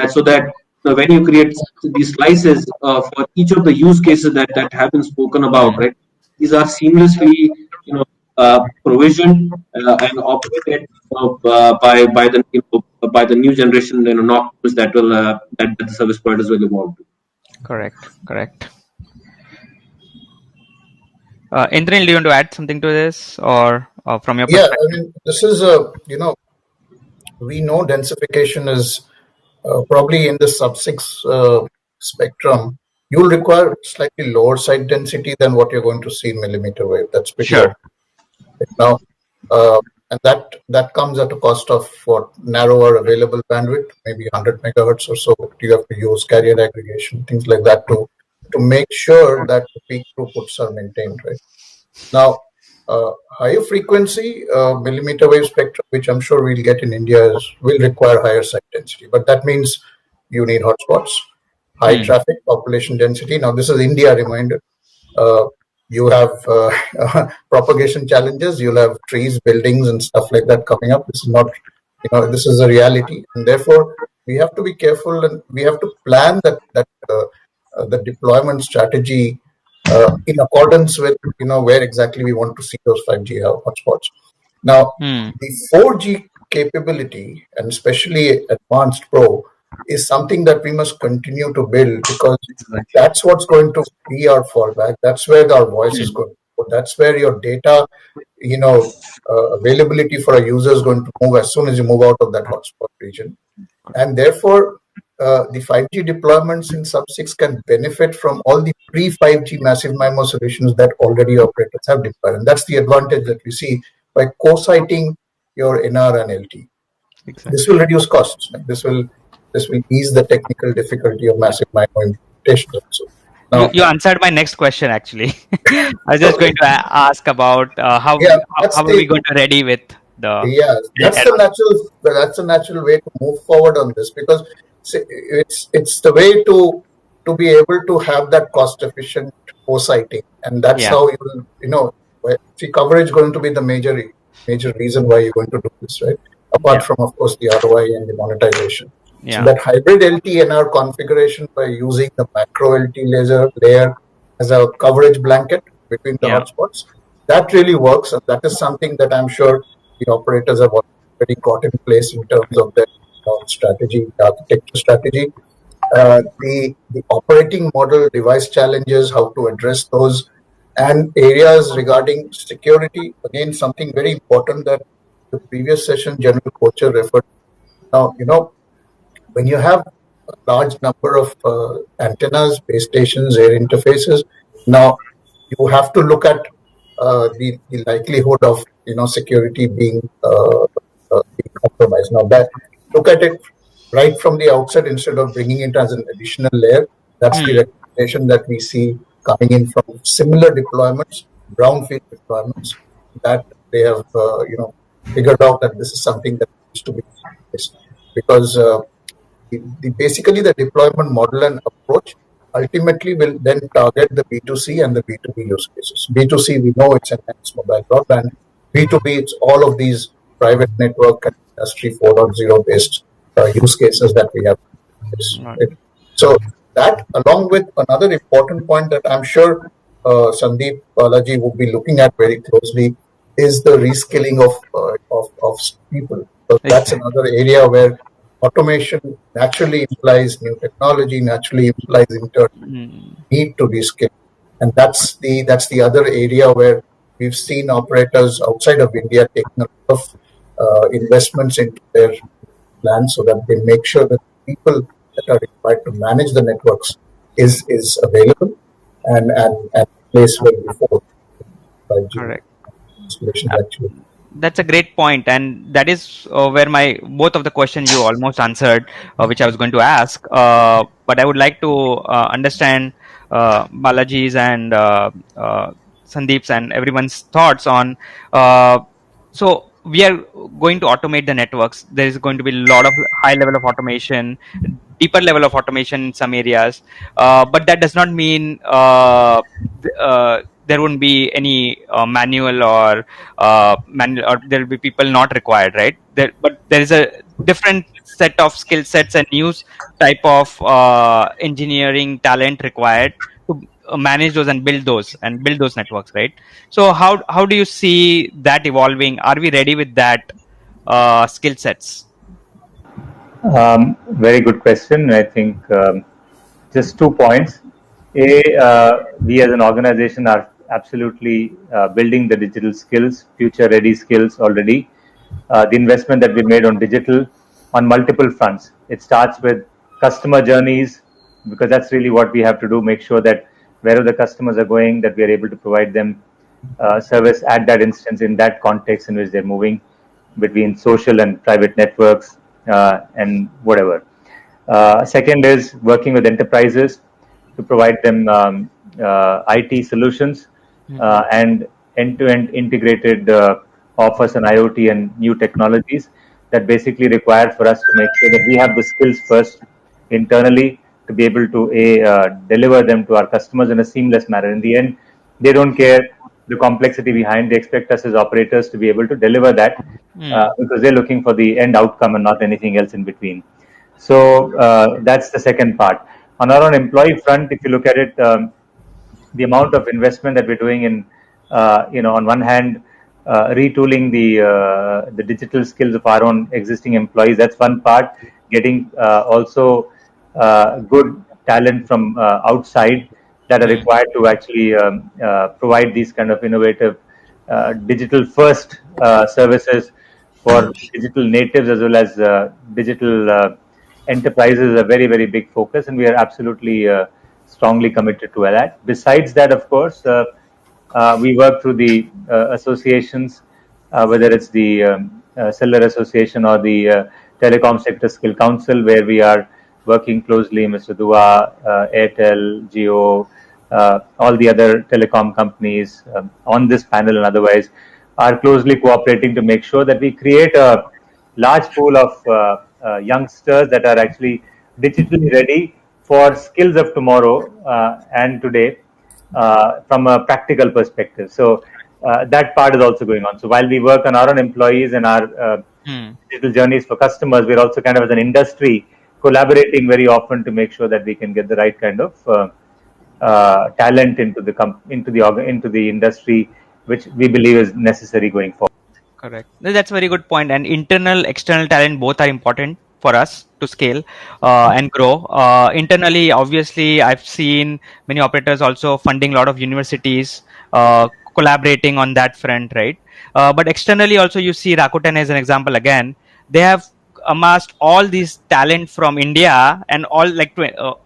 so that when you create these slices for each of the use cases that have been spoken about, right? These are seamlessly provisioned and operated by the new generation norms that will that the service providers will evolve to. Correct. Indranil, do you want to add something to this, or from your perspective? Yeah, I mean, this is we know densification is probably in the sub-6 spectrum. You'll require slightly lower site density than what you're going to see in millimeter wave. That's pretty sure. Now, and that comes at a cost of narrower available bandwidth, maybe 100 megahertz or so. You have to use carrier aggregation, things like that to make sure that the peak throughputs are maintained, right? Now, higher frequency millimeter wave spectrum, which I'm sure we'll get in India, will require higher site density. But that means you need hotspots, high traffic, population density. Now, this is India, reminder. You have propagation challenges. You'll have trees, buildings, and stuff like that coming up. This is not, this is a reality, and therefore we have to be careful, and we have to plan the deployment strategy in accordance with where exactly we want to see those 5G hotspots. Now, the 4G capability, and especially Advanced Pro, is something that we must continue to build, because that's what's going to be our fallback. That's where our voice is going to go. That's where your data, availability for a user is going to move as soon as you move out of that hotspot region. And therefore, the 5G deployments in Sub-6 can benefit from all the pre-5G massive MIMO solutions that already operators have deployed. And that's the advantage that we see by co-siting your NR and LT. Exactly. This will reduce costs. This will ease the technical difficulty of massive MIMO implementation also. Now, you answered my next question, actually. I was just going to ask about how are we going to ready with the... Yeah, that's a natural way to move forward on this, because it's the way to be able to have that cost-efficient co-siting, and that's how you will, see, coverage going to be the major reason why you're going to do this, right? Apart from, of course, the ROI and the monetization. So that hybrid LT-NR configuration by using the macro LT layer as a coverage blanket between the hotspots, that really works, and that is something that I'm sure the operators have already got in place in terms of their strategy, architecture strategy. The operating model, device challenges, how to address those, and areas regarding security. Again, something very important that the previous session General Kocher referred to. Now, when you have a large number of antennas, base stations, air interfaces, now you have to look at the likelihood of security being compromised. Now, look at it right from the outset instead of bringing it as an additional layer. That's the recommendation that we see coming in from similar deployments, brownfield deployments, that they have figured out that this is something that needs to be placed, because basically the deployment model and approach ultimately will then target the B2C and the B2B use cases. B2C, we know it's enhanced mobile broadband. B2B, it's all of these private network and industry 4.0 based use cases that we have. Right? So that, along with another important point that I'm sure Sandeep Balaji will be looking at very closely, is the reskilling of people. So that's another area where automation naturally implies new technology, naturally implies need to reskill, and that's the other area where we've seen operators outside of India taking a lot of investments into their plans, so that they make sure that people that are required to manage the networks is available and place well before 5G. Correct. That's a great point, and that is where both of the questions you almost answered, which I was going to ask. But I would like to understand Balaji's and Sandeep's and everyone's thoughts on. So we are going to automate the networks. There is going to be a lot of high level of automation, deeper level of automation in some areas, but that does not mean there wouldn't be any manual or there will be people not required, right? But there is a different set of skill sets and new type of engineering talent required to manage those and build those networks, right? So how do you see that evolving? Are we ready with that skill sets? Very good question. I think just 2 points. We as an organization are absolutely building the digital skills, future ready skills already. The investment that we made on digital on multiple fronts. It starts with customer journeys, because that's really what we have to do, make sure that wherever the customers are going, that we are able to provide them service at that instance, in that context in which they're moving between social and private networks and whatever. Second is working with enterprises to provide them IT solutions and end-to-end integrated offers on IoT and new technologies that basically required for us to make sure that we have the skills first internally to be able to deliver them to our customers in a seamless manner. In the end, they don't care the complexity behind. They expect us as operators to be able to deliver that because they're looking for the end outcome and not anything else in between. So that's the second part. On our own employee front, if you look at it, the amount of investment that we're doing in, on one hand, retooling the digital skills of our own existing employees. That's one part. Getting also good talent from outside that are required to actually provide these kind of innovative digital first services for digital natives as well as digital enterprises is a very, very big focus, and we are absolutely strongly committed to that. Besides that, of course, we work through the associations, whether it's the Cellular Association or the Telecom Sector Skill Council, where we are working closely, Mr. Dua, Airtel, Jio, all the other telecom companies on this panel and otherwise are closely cooperating to make sure that we create a large pool of youngsters that are actually digitally ready for skills of tomorrow and today from a practical perspective. So that part is also going on. So while we work on our own employees and our digital journeys for customers, we're also kind of as an industry collaborating very often to make sure that we can get the right kind of talent into the industry, which we believe is necessary going forward. Correct. That's a very good point. And internal, external talent both are important for us to scale and grow. Internally, obviously, I've seen many operators also funding a lot of universities, collaborating on that front, right? But externally, also you see Rakuten as an example again. They have amassed all these talent from India and all like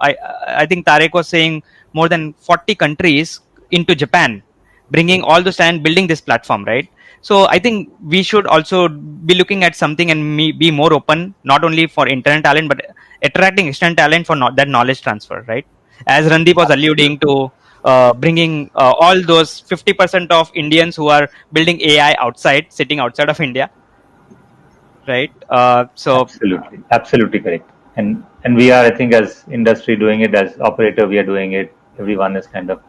I think Tarek was saying more than 40 countries into Japan, bringing all those talent, building this platform, right? So I think we should also be looking at something and be more open, not only for internal talent, but attracting external talent for that knowledge transfer, right? As Randeep was alluding to, bringing all those 50% of Indians who are building AI sitting outside of India, right? So absolutely correct. And we are, I think, as industry doing it, as operator, we are doing it. Everyone is kind of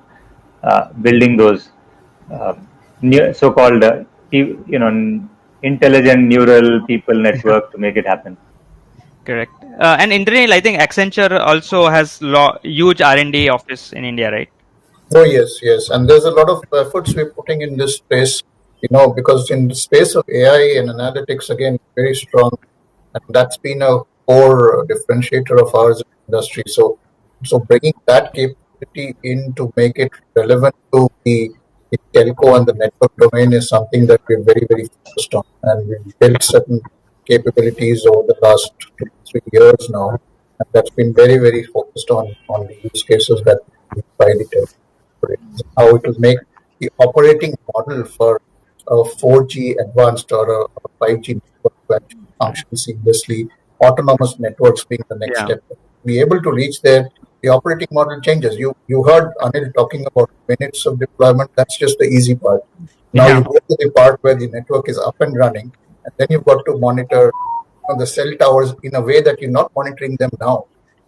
building those so-called intelligent neural people network to make it happen. Correct. And internally, I think Accenture also has huge R&D office in India, right? Oh yes, and there's a lot of efforts we're putting in this space, because in the space of AI and analytics, again, very strong, and that's been a core differentiator of ours in the industry. So bringing that capability in to make it relevant to the telco and the network domain is something that we're very, very focused on, and we've built certain capabilities over the last 2-3 years now, and that's been very, very focused on the use cases that we by the telco. How it will make the operating model for a 4G advanced or a 5G network to actually function seamlessly, autonomous networks being the next step. Be able to reach there, the operating model changes. You heard Anil talking about minutes of deployment. That's just the easy part. Now you go to the part where the network is up and running, and then you've got to monitor the cell towers in a way that you're not monitoring them now.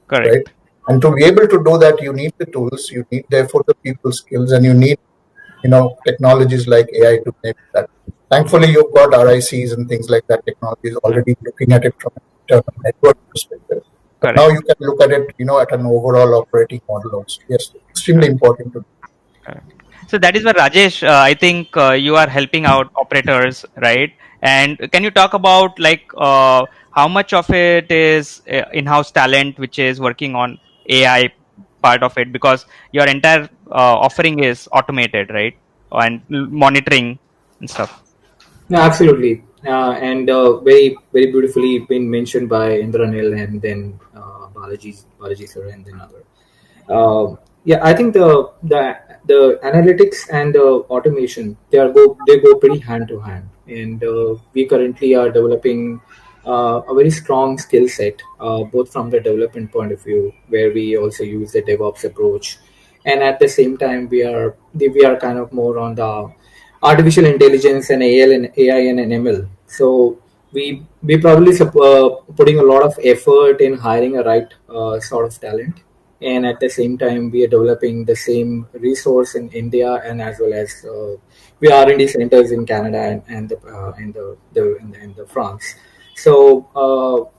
Correct. Right? And to be able to do that, you need the tools, you need therefore the people skills, and you need, technologies like AI to enable that. Thankfully, you've got RICs and things like that, technologies already looking at it from an internal network perspective. But now you can look at it, at an overall operating model also. Yes, extremely important to do. So that is where Rajesh, I think you are helping out operators, right? And can you talk about how much of it is in-house talent, which is working on AI part of it, because your entire offering is automated, right? And monitoring and stuff. No, absolutely. And very, very beautifully been mentioned by Indranil and then Balaji sir and then other. I think the analytics and the automation, they go pretty hand to hand, and we currently are developing a very strong skill set, both from the development point of view, where we also use the DevOps approach, and at the same time we are kind of more on the artificial intelligence and AI and ML. So we probably putting a lot of effort in hiring a right sort of talent, and at the same time we are developing the same resource in India, and as well as we R&D centers in Canada and the France. So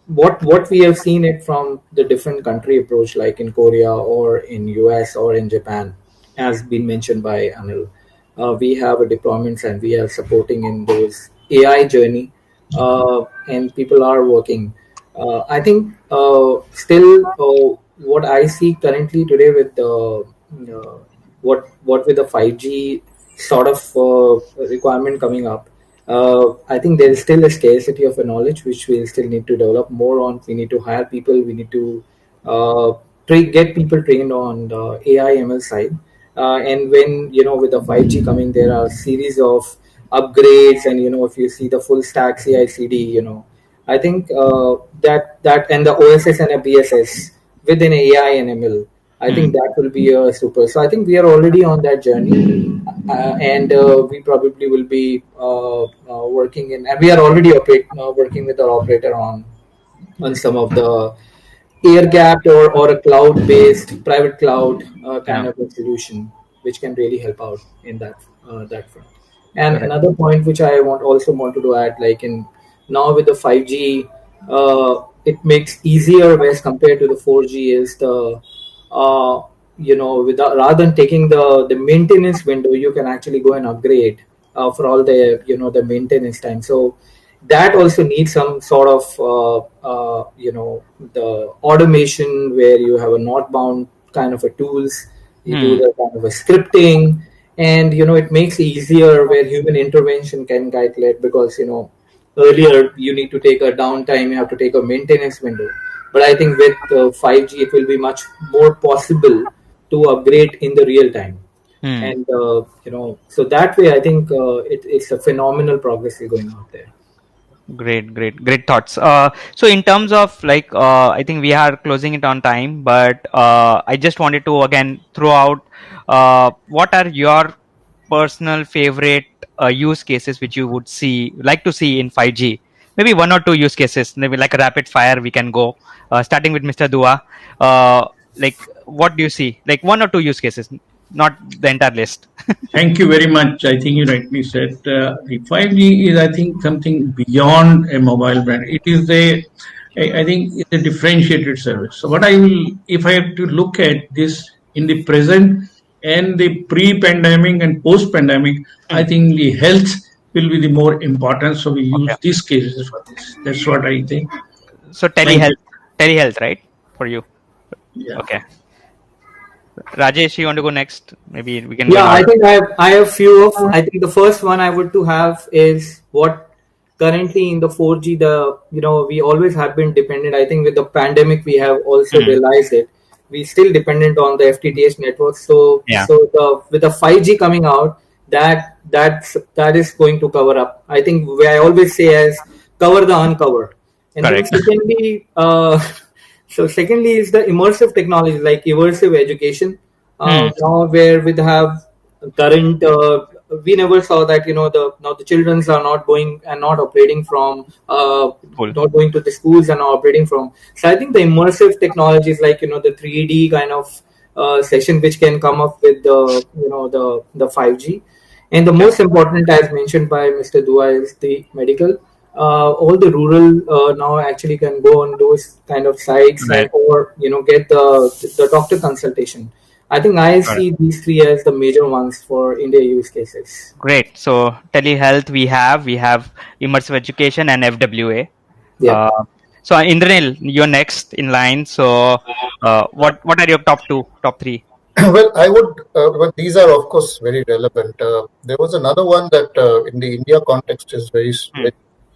what we have seen it from the different country approach, like in Korea or in US or in Japan, as been mentioned by Anil. We have a deployments and we are supporting in those AI journey, and people are working. I think still what I see currently today with what with the 5G sort of requirement coming up, I think there is still a scarcity of a knowledge which we still need to develop more on. We need to hire people. We need to get people trained on the AI ML side. And when with the 5G coming, there are series of upgrades, and if you see the full stack CI/CD, I think that and the OSS and a BSS within AI and ML, I think that will be a super. So I think we are already on that journey, and we probably will be working in, and we are already working with our operator on some of the air gapped or a cloud based private cloud kind of a solution, which can really help out in that front. And another point which I also wanted to add, like in now with the 5G, it makes easier as compared to the 4G is the rather than taking the maintenance window, you can actually go and upgrade for all the the maintenance time. So that also needs some sort of the automation where you have a northbound kind of a tools, you do the kind of a scripting, and it makes it easier where human intervention can guide it, because earlier you need to take a downtime, you have to take a maintenance window, but I think with 5G it will be much more possible to upgrade in the real time. And so that way I think it's a phenomenal progress going out there. Great thoughts. So in terms of like, I think we are closing it on time, but I just wanted to again throw out what are your personal favorite use cases which you would like to see in 5G. Maybe one or two use cases, maybe like a rapid fire. We can go starting with Mr. Dua. Like, what do you see? Like one or two use cases, not the entire list. Thank you very much. I think you rightly said the 5G is, I think, something beyond a mobile brand. It is I think it's a differentiated service. So what if I have to look at this in the present and the pre-pandemic and post-pandemic, I think the health will be the more important. So we use these cases for this. That's what I think. So telehealth, right? For you. Yeah. Okay. Rajesh, you want to go next? Maybe we can. Yeah, I think I have few of. I think the first one I would to have is what currently in the 4G, we always have been dependent. I think with the pandemic we have also realized it. We still dependent on the FTTH network. So with the 5G coming out, that is going to cover up. I think I always say as cover the uncovered. And then secondly, secondly is the immersive technology like immersive education. Now where we have current, we never saw that now the children are not going and not operating from not going to the schools and not operating from. So I think the immersive technologies like the 3D kind of session which can come up with the 5G, and the most important, as mentioned by Mr. Dua, is the medical. All the rural now actually can go on those kind of sites or get the doctor consultation. I think I see these three as the major ones for India use cases. Great. So telehealth we have immersive education and FWA. Yeah. So Indranil, you're next in line. So what are your top three? Well, I would. But these are of course very relevant. There was another one that in the India context is very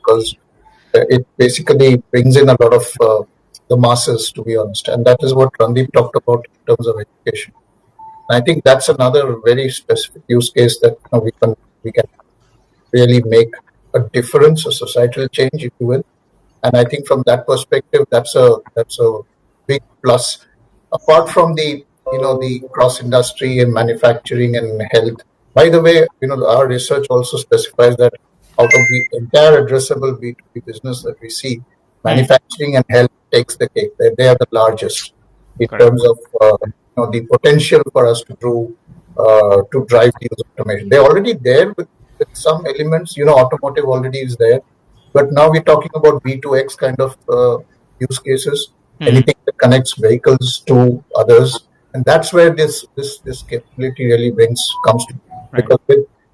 because it basically brings in a lot of the masses, to be honest, and that is what Randeep talked about in terms of education. And I think that's another very specific use case that we can really make a difference, a societal change, if you will. And I think from that perspective, that's a big plus. Apart from the the cross industry and manufacturing and health, By the way, our research also specifies that out of the entire addressable B2B business that we see, manufacturing and health takes the cake. They are the largest in terms of the potential for us to drive the use of automation. They're already there with some elements. Automotive already is there, but now we're talking about B2X kind of use cases. Anything that connects vehicles to others, and that's where this capability really comes to. Because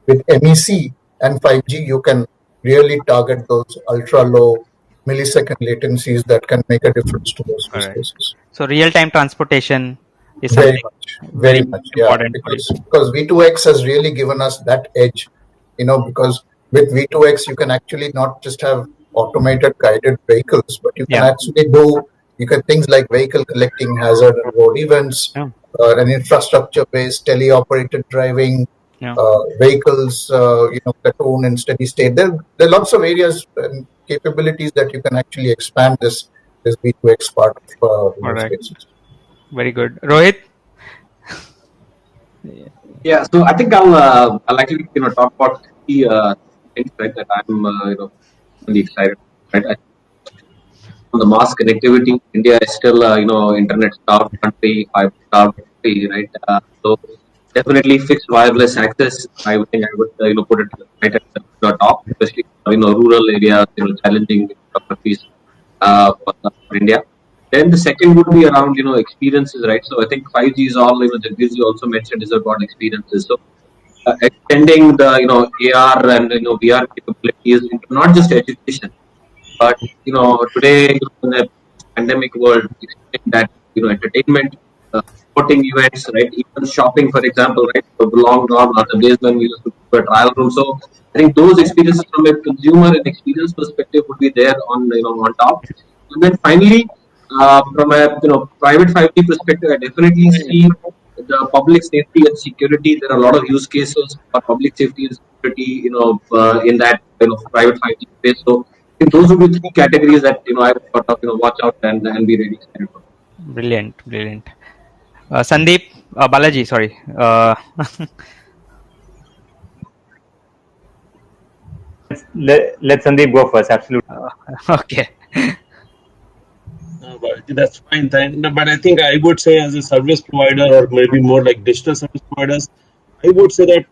with MEC and 5G, you can really target those ultra low millisecond latencies that can make a difference to those use cases. So real-time transportation is Very something very much, yeah. Because V2X has really given us that edge, because with V2X you can actually not just have automated guided vehicles, but you can actually do things like vehicle collecting hazard and road events, and infrastructure-based teleoperated driving, vehicles, platoon in steady state. There are lots of areas and capabilities that you can actually expand this V2X part of use cases. Very good. Rohit? Yeah, so I think I'll actually talk about the things that I'm really excited about. Right? On the mass connectivity, India is still internet starved country, fiber starved country, right? So definitely fixed wireless access. I think I would put it right at the top, especially rural areas, challenging geographies for India. Then the second would be around experiences, right? So I think 5G is all Jagdish also mentioned is about experiences. So extending the AR and VR capabilities into not just education, but today in the pandemic world, that entertainment, sporting events, right? Even shopping, for example, right? So long gone are the days when we used to go to a trial room. So I think those experiences from a consumer and experience perspective would be there on top. And then finally, from a private 5G perspective, I definitely see the public safety and security. There are a lot of use cases for public safety and security, in that private 5G space. So I think those would be three categories that I would sort of watch out and be ready for. Brilliant. Sandeep, Balaji, sorry. Let Sandeep go first. Absolutely. Okay. That's fine. But I think I would say, as a service provider, or maybe more like digital service providers, I would say that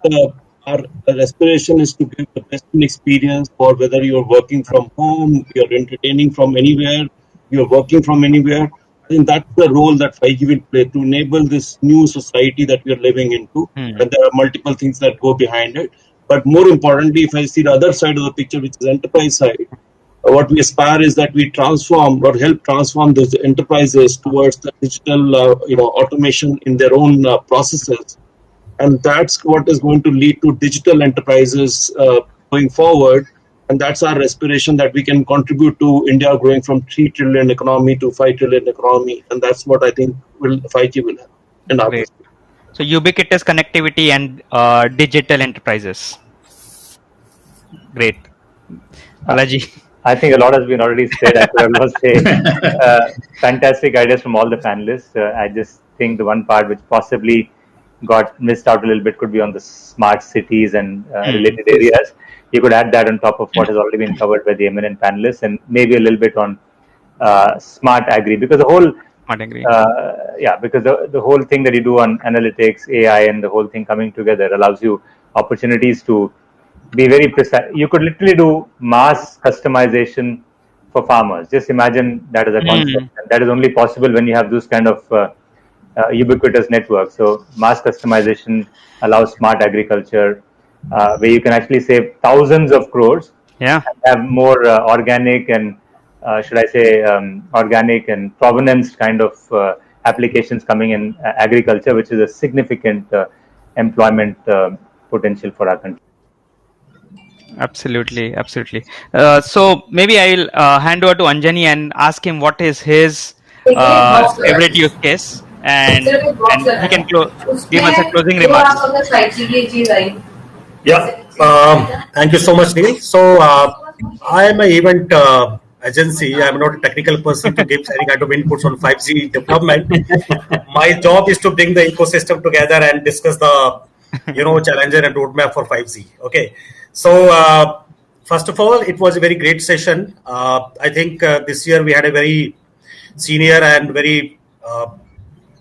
our aspiration is to give the best experience for whether you're working from home, you're entertaining from anywhere, you're working from anywhere. I think that's the role that 5G will play to enable this new society that we're living into. And there are multiple things that go behind it. But more importantly, if I see the other side of the picture, which is enterprise side, what we aspire is that we transform or help transform those enterprises towards the digital automation in their own processes. And that's what is going to lead to digital enterprises going forward. And that's our aspiration, that we can contribute to India growing from 3 trillion economy to 5 trillion economy. And that's what I think 5G will have in our Great. So ubiquitous connectivity and digital enterprises. Great. Balaji. I think a lot has been already said. I could almost say fantastic ideas from all the panelists. I just think the one part which possibly got missed out a little bit could be on the smart cities and related areas. You could add that on top of what has already been covered by the eminent panelists, and maybe a little bit on smart agri, because the whole because the whole thing that you do on analytics, AI, and the whole thing coming together allows you opportunities to be very precise. You could literally do mass customization for farmers. Just imagine that as a concept. And that is only possible when you have those kind of ubiquitous networks. So mass customization allows smart agriculture, where you can actually save thousands of crores. And have more organic and organic and provenance kind of applications coming in agriculture, which is a significant employment potential for our country. Absolutely. So maybe I'll hand over to Anjani and ask him what is his favorite use case, and he can give us a closing remarks. Yeah. Thank you so much, Neil. So I am an event agency. I'm not a technical person to give any kind of inputs on 5G development. My job is to bring the ecosystem together and discuss the challenger and roadmap for 5G. Okay, so first of all, it was a very great session. I think this year we had a very senior and very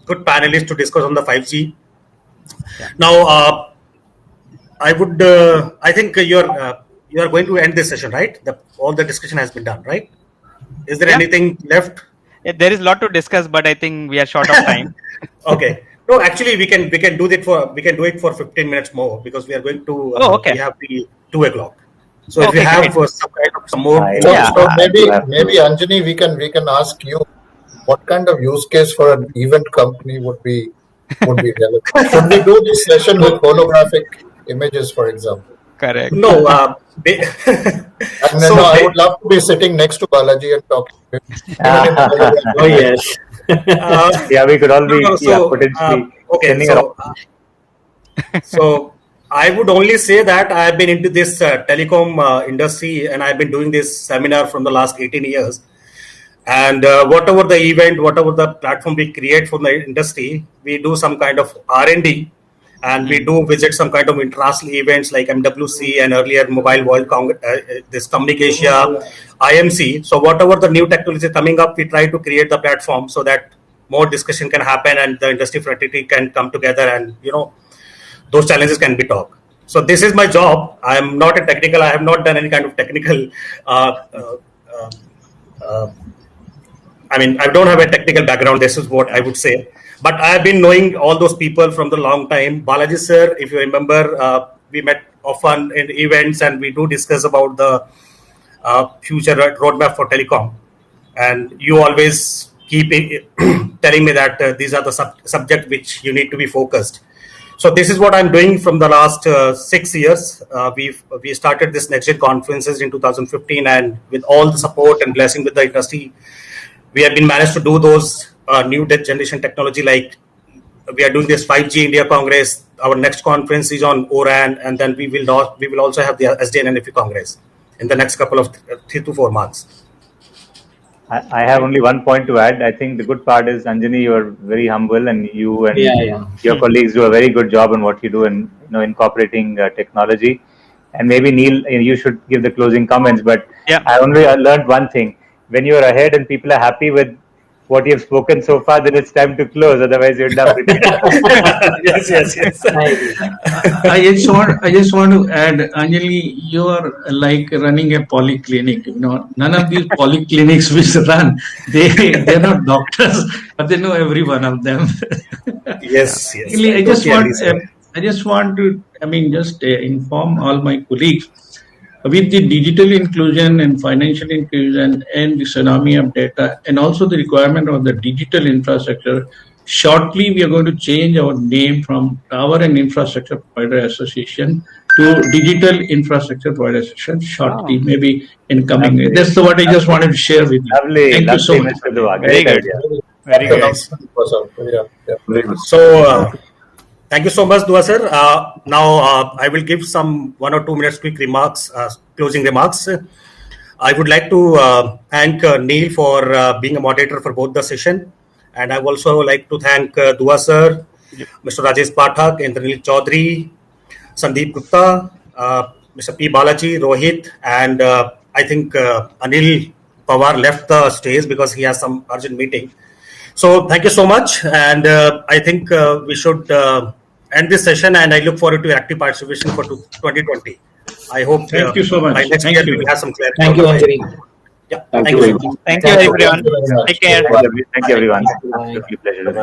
good panelists to discuss on the 5G. Now, I think you are going to end this session, right? All the discussion has been done, right? Is there anything left? Yeah, there is a lot to discuss, but I think we are short of time. Okay. No, actually, we can do it for 15 minutes more, because we are going to. Okay. We have the 2 o'clock. So if you have some more. So maybe Anjani, we can ask you what kind of use case for an event company would be relevant. Should we do this session with holographic images, for example? Correct. No. I would love to be sitting next to Balaji and talking to him. Oh yes. We could all be potentially. Okay. So I would only say that I have been into this telecom industry, and I've been doing this seminar from the last 18 years. And whatever the event, whatever the platform we create for the industry, we do some kind of R&D, and we do visit some kind of international events like MWC and earlier Mobile World Congress, this Communicatia, IMC. So whatever the new technology coming up, we try to create the platform so that more discussion can happen and the industry fraternity can come together, and those challenges can be talked. So this is my job. I am not a technical. I have not done any kind of technical. I don't have a technical background. This is what I would say. But I have been knowing all those people from the long time. Balaji sir, if you remember, we met often in events, and we do discuss about the future roadmap for telecom. And you always keep telling me that these are the subject which you need to be focused. So this is what I'm doing from the last 6 years. We started this Next Gen conferences in 2015, and with all the support and blessing with the industry, we have been managed to do those new generation technology. Like we are doing this 5G India Congress. Our next conference is on ORAN, and then we will also have the SDN NFV Congress in the next couple of 3 to 4 months. I have only one point to add. I think the good part is, Anjani, you are very humble, and you and your colleagues do a very good job on what you do in incorporating technology. And maybe Neil, you should give the closing comments. But I only learned one thing: when you are ahead and people are happy with what you have spoken so far, then it's time to close. Otherwise, you're done with it. Yes. I just want to add, Anjali, you are like running a polyclinic. None of these polyclinics which run, they're not doctors, but they know every one of them. Yes. I just want to, inform all my colleagues. With the digital inclusion and financial inclusion and the tsunami of data, and also the requirement of the digital infrastructure, shortly we are going to change our name from Tower and Infrastructure Provider Association to Digital Infrastructure Provider Association shortly, maybe in coming years. That's what I just wanted to share with you. Lovely. Thank you so much. Very good. Very good. Very good. So thank you so much, Dua sir. Now I will give some 1 or 2 minutes quick remarks, closing remarks. I would like to thank Neil for being a moderator for both the session, and I would also like to thank Dua sir, Mr. Rajesh Pathak, Indranil Chaudhary, Sandeep Gupta, Mr. P. Balaji, Rohit, and I think Anil Pawar left the stage because he has some urgent meeting. So thank you so much, and I think we should end this session, and I look forward to your active participation for 2020. I hope Thank you so much. by next year we will have some clarity. Thank you, Anjali. Yeah, thank you. Thank you, everyone. Take care. Thank you, everyone. It's a pleasure.